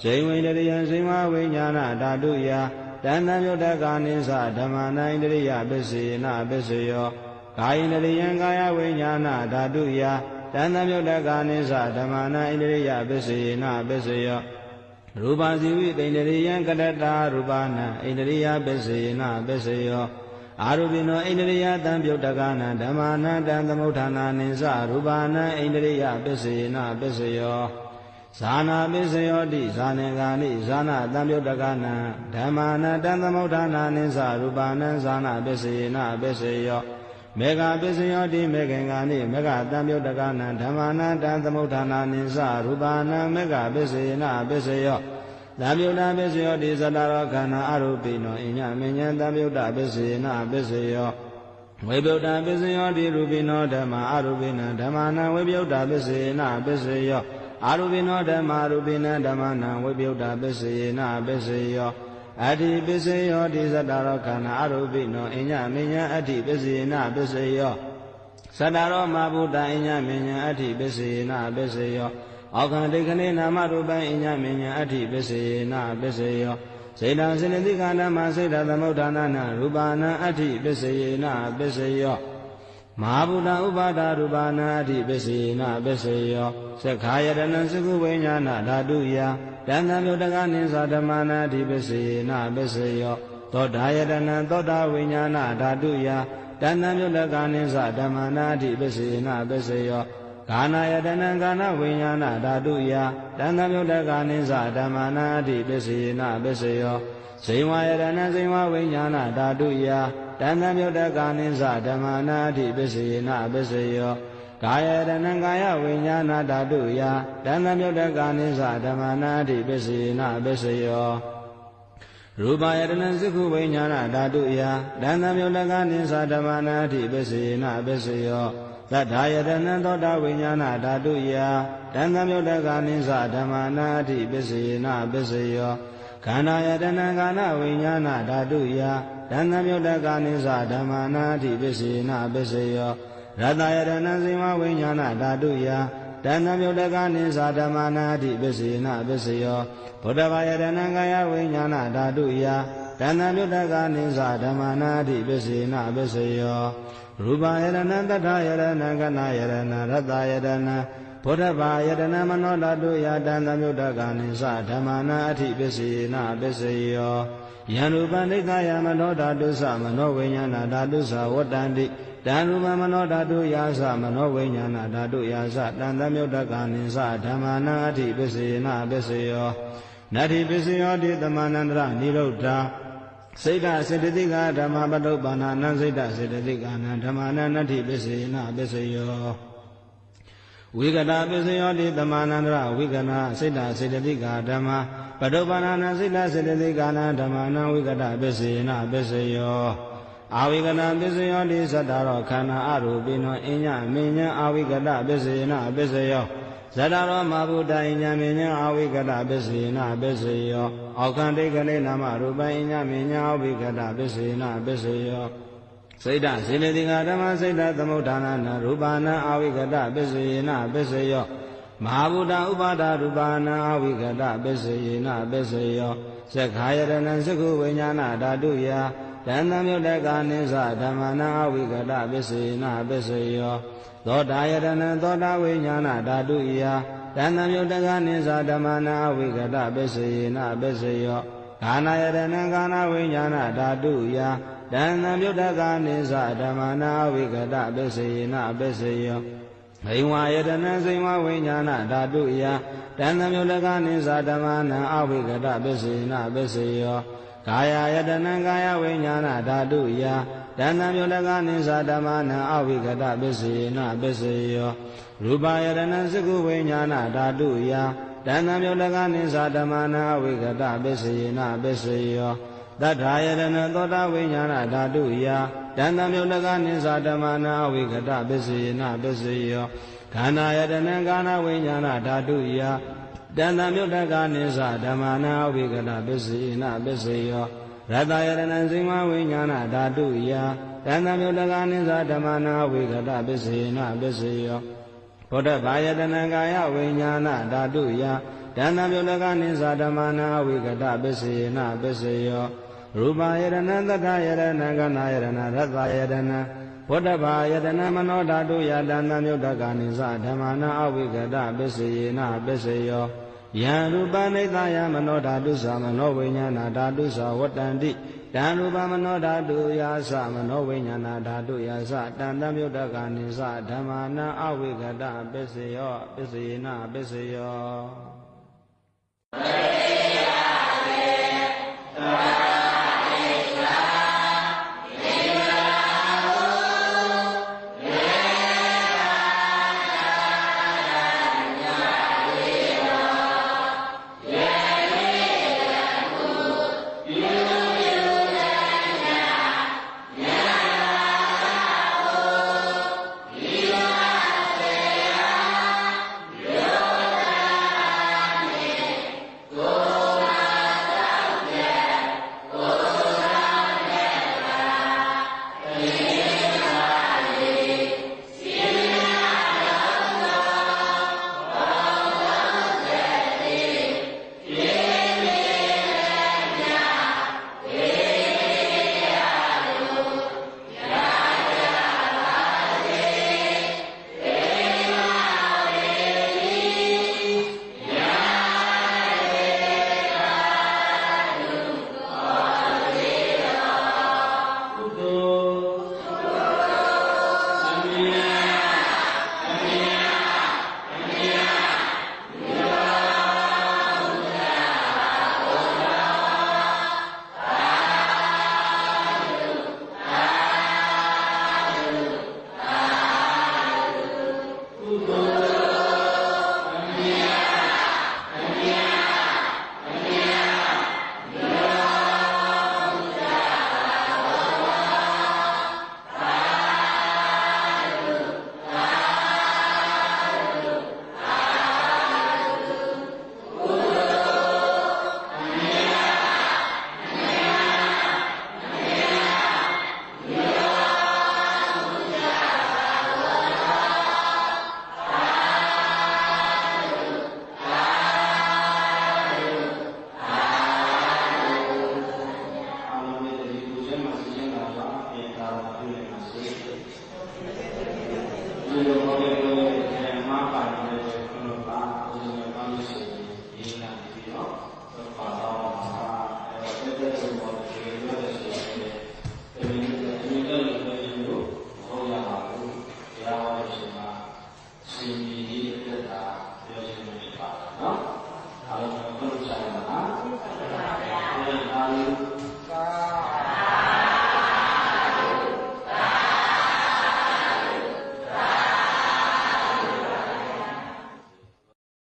ဇိဝိန္ဒရိယံဇိဝဝိညာဏဓာတုယတံသမယုတ်တကနိသဓမ္မာနဣန္ဒရိယပစ္စယေနပစ္စယောကာယိန္ဒရိယံကာယဝိညာဏဓာတုယတံသမယုတ်တကနိသဓမ္မာနဣန္ဒရိယပစ္စယေနပစ္စယောရူပဇိဝိတိန္ဒရိယံကတတရူပနာဣန္ဒရိယပစ္စယေနပစ္စယောအာရုပိနောဣန္ဒရိယတံပြုတ်တကနာဓမ္မာနတံသမုဋ္ဌာနာနိသရူပနာဣန္ဒရိယပစ္စယေနပစ္စယောဇာနာပစ္စယောတိဇာနေဂာနိဇာနာတံပြုတ်တကနာဓမ္မာနတံသမုဋ္ဌာနာနိသရူပနာဇာနာပစ္စယေနပစ္စယောမေဃပစ္စယောတိမေခင်္ဂာနိမေဃတံပြုတ်တကနာဓမ္မာနတံသမုဋ္ဌာနာနိသရူပနာမေဃပစ္စယေနပစ္စယောသံယုတ်တပစ္စယောတိသတ္တရောခန္ဓာအရုပိနောအညမဉ္ဇံသံယုတ်တပစ္စယေနပစ္စယောဝိပယုတ်တပစ္စယောတိရူပိနောဓမ္မာအရုပိနံဓမ္မာနံဝိပယုတ်တပစ္စယေနပစ္စယောအာရုပိနောဓမ္မာရူပိနံဓမ္မာနံဝိပယုတ်တပစ္စယေနပစ္စယောအတ္တိပစ္စယောတိသတ္တရောခန္ဓာအရုပိနောအညမဉ္ဇံအတ္တိပစ္စယေနပစ္စယောသတ္တရောမဘုဒ္ဓအညမဉ္ဇံအတ္တိပစ္စယေနပစ္စယောအောက္ခန္တိခဏေနာမရူပံအညမဉ္ဇံအတ္တိပစ္စယေနပစ္စယောစေတံစေနတိကဓမ္မစေတသမုဋ္ဌာနာနရူပနာအတ္တိပစ္စယေနပစ္စယောမဟာဗုဒ္ဓဥပါဒရူပနာအတ္တိပစ္စယေနပစ္စယောသက္ခာယတနံသကုဝိညာဏဓာတုယတံသမယုတ်တကနိသဓမ္မာနာအတ္တိပစ္စယေနပစ္စယောသောတာယတနံသောတာဝိညာဏဓာတုယတံသမယုတ်တကနိသဓမ္မာနာအတ္တိပစ္စယေနပစ္စယောကာနာယတနံကာနဝိညာဏဓာတုယတံသမယုတ်တကနိသဓမ္မာနာအတ္တိပစ္စယေနပစ္စယောဇိဝယတနံဇိဝဝိညာဏဓာတုယတံသမယုတ်တကနိသဓမ္မာနာအတ္တိပစ္စယေနပစ္စယောကာယတနံကာယဝိညာဏဓာတုယတံသမယုတ်တကနိသဓမ္မာနာအတ္တိပစ္စယေနပစ္စယောရူပယတနံသက္ခုဝိညာဏဓာတုယတံသမယုတ်တကနိသဓမ္မာနာအတ္တိပစ္စယေနပစ္စယောသတ္ထာယတနံသောတာဝိညာဏဓာတုယတံသမယုတ်တကနိသဓမ္မာနာအတ္တိပစ္စယေနပစ္စယောခန္ဓာယတနံကာနဝိညာဏဓာတုယတံသမယုတ်တကနိသဓမ္မာနာအတ္တိပစ္စယေနပစ္စယောရတယတနံဇိဝဝိညာဏဓာတုယတံသမယုတ်တကနိသဓမ္မာနာအတ္တိပစ္စယေနပစ္စယောဘုဒ္ဓဘာယတနံကာယဝိညာဏဓာတုယတံသမယုတ်တကနိသဓမ္မာနာအတ္တိပစ္စယေနပစ္စယောရူပယတနံတထယတနံကနာယတနံရတယတနံဘုဒ္ဓဘာယတနံမနောဓာတုယတံသမယုတ်တကနိသဓမ္မာနာအတ္တိပစ္စယေနပစ္စယောယံရူပနိသယမနောဓာတုသမနောဝိညာဏဓာတုသဝတ္တန္တိတံရူပမနောဓာတုယာသမနောဝိညာဏဓာတုယာသတံသမယုတ်တကနိသဓမ္မာနာအတ္တိပစ္စယေနပစ္စယောနတ္ထိပစ္စယောတိသမန္တန္တရနိရုဒ္ဓစိတ်တစေတသိကဓမ္မပတုပ္ပန္နနံစိတ်တစေတသိကနံဓမ္မာနနတ္ထိပစ္စယေနပစ္စယောဝိကတပစ္စယောတိသမန္တန္တရဝိကနာစိတ်တစေတသိကဓမ္မပတုပ္ပန္နနံစိတ်တစေတသိကနံဓမ္မာနံဝိကတပစ္စယေနပစ္စယောအာဝိကနာပစ္စယောတိသတ္တရောခန္ဓာအရူပိနောအညမဉ္ဇံအာဝိကတပစ္စယေနပစ္စယောဇတရောမဘုဒ္ဓအညမဉ္ဇံအာဝိကတပစ္စယေနပစ္စယောအောက္ခန္တိကလေနာမရူပအညမဉ္ဇံအာဝိကတပစ္စယေနပစ္စယောစိတ်တစေတသိကဓမ္မစိတ်တသမုဋ္ဌာနာနရူပနာအာဝိကတပစ္စယေနပစ္စယောမဟာဗုဒ္ဓဥပါဒရူပနာအာဝိကတပစ္စယေနပစ္စယောသက္ခာယတနံသက္ခုဝိညာဏဓာတုယတံသမယုတ်တကနိသဓမ္မာနာအဝိကတပစ္စယေနပစ္စယောသောတာယတနံသောတာဝိညာဏဓာတုယတံသမယုတ်တကနိသဓမ္မာနာအဝိကတပစ္စယေနပစ္စယောကာနာယတနံကာနာဝိညာဏဓာတုယတံသမယုတ်တကနိသဓမ္မာနာအဝိကတပစ္စယေနပစ္စယောဘိဝါယတနံစိဝဝိညာဏဓာတုယတံသမယုတ်တကနိသဓမ္မာနာအဝိကတပစ္စယေနပစ္စယောကာယယတနံကာယဝိညာဏဓာတုယတဏ္ဍမြုတကနိသဓမ္မာနံအဝိကတပစ္စယေနပစ္စယော ရူပယတနာစကုဝိညာဏဓာတုယတဏ္ဍမြုတကနိသဓမ္မနာဝိကတပစ္စယေနပစ္စယောတထာယတနာသောတာဝိညာဏဓာတုယတဏ္ဍမြုတကနိသဓမ္မနာဝိကတပစ္စယေနပစ္စယောခန္ဓာယတနာကာဏဝိညာဏဓာတုယတဏ္ဍမြုတကနိသဓမ္မနာဝိကတပစ္စယေနပစ္စယောရတယတနာဇိမဝိညာဏဓာတုယတဏ္ဍမြုတကနိသဓမ္မနာဝိကတပစ္စယေနပစ္စယောဘုဒ္ဓဘာယတနာကာယဝိညာဏဓာတုယတဏ္ဍမြုတကနိသဓမ္မနာဝိကတပစ္စယေနပစ္စယောရူပယတနာသတ္တယတနာကနာယတနာရတ္တယတနာဘုဒ္ဓဘာယတနာမနောဓာတုယတဏ္ဍမြုတကနိသဓမ္မနာအဝိကတပစ္စယေနပစ္စယောယံရူပနိသယမနောဓာတုသမနောဝိညာဏဓာတုသဝတ္တန္တိတံရူပမနောဓာတုယာသမနောဝိညာဏဓာတုယာသတံတမြုတကနိသဓမ္မာနာအဝိကတပစ္စယောပစ္စယေနပစ္စယော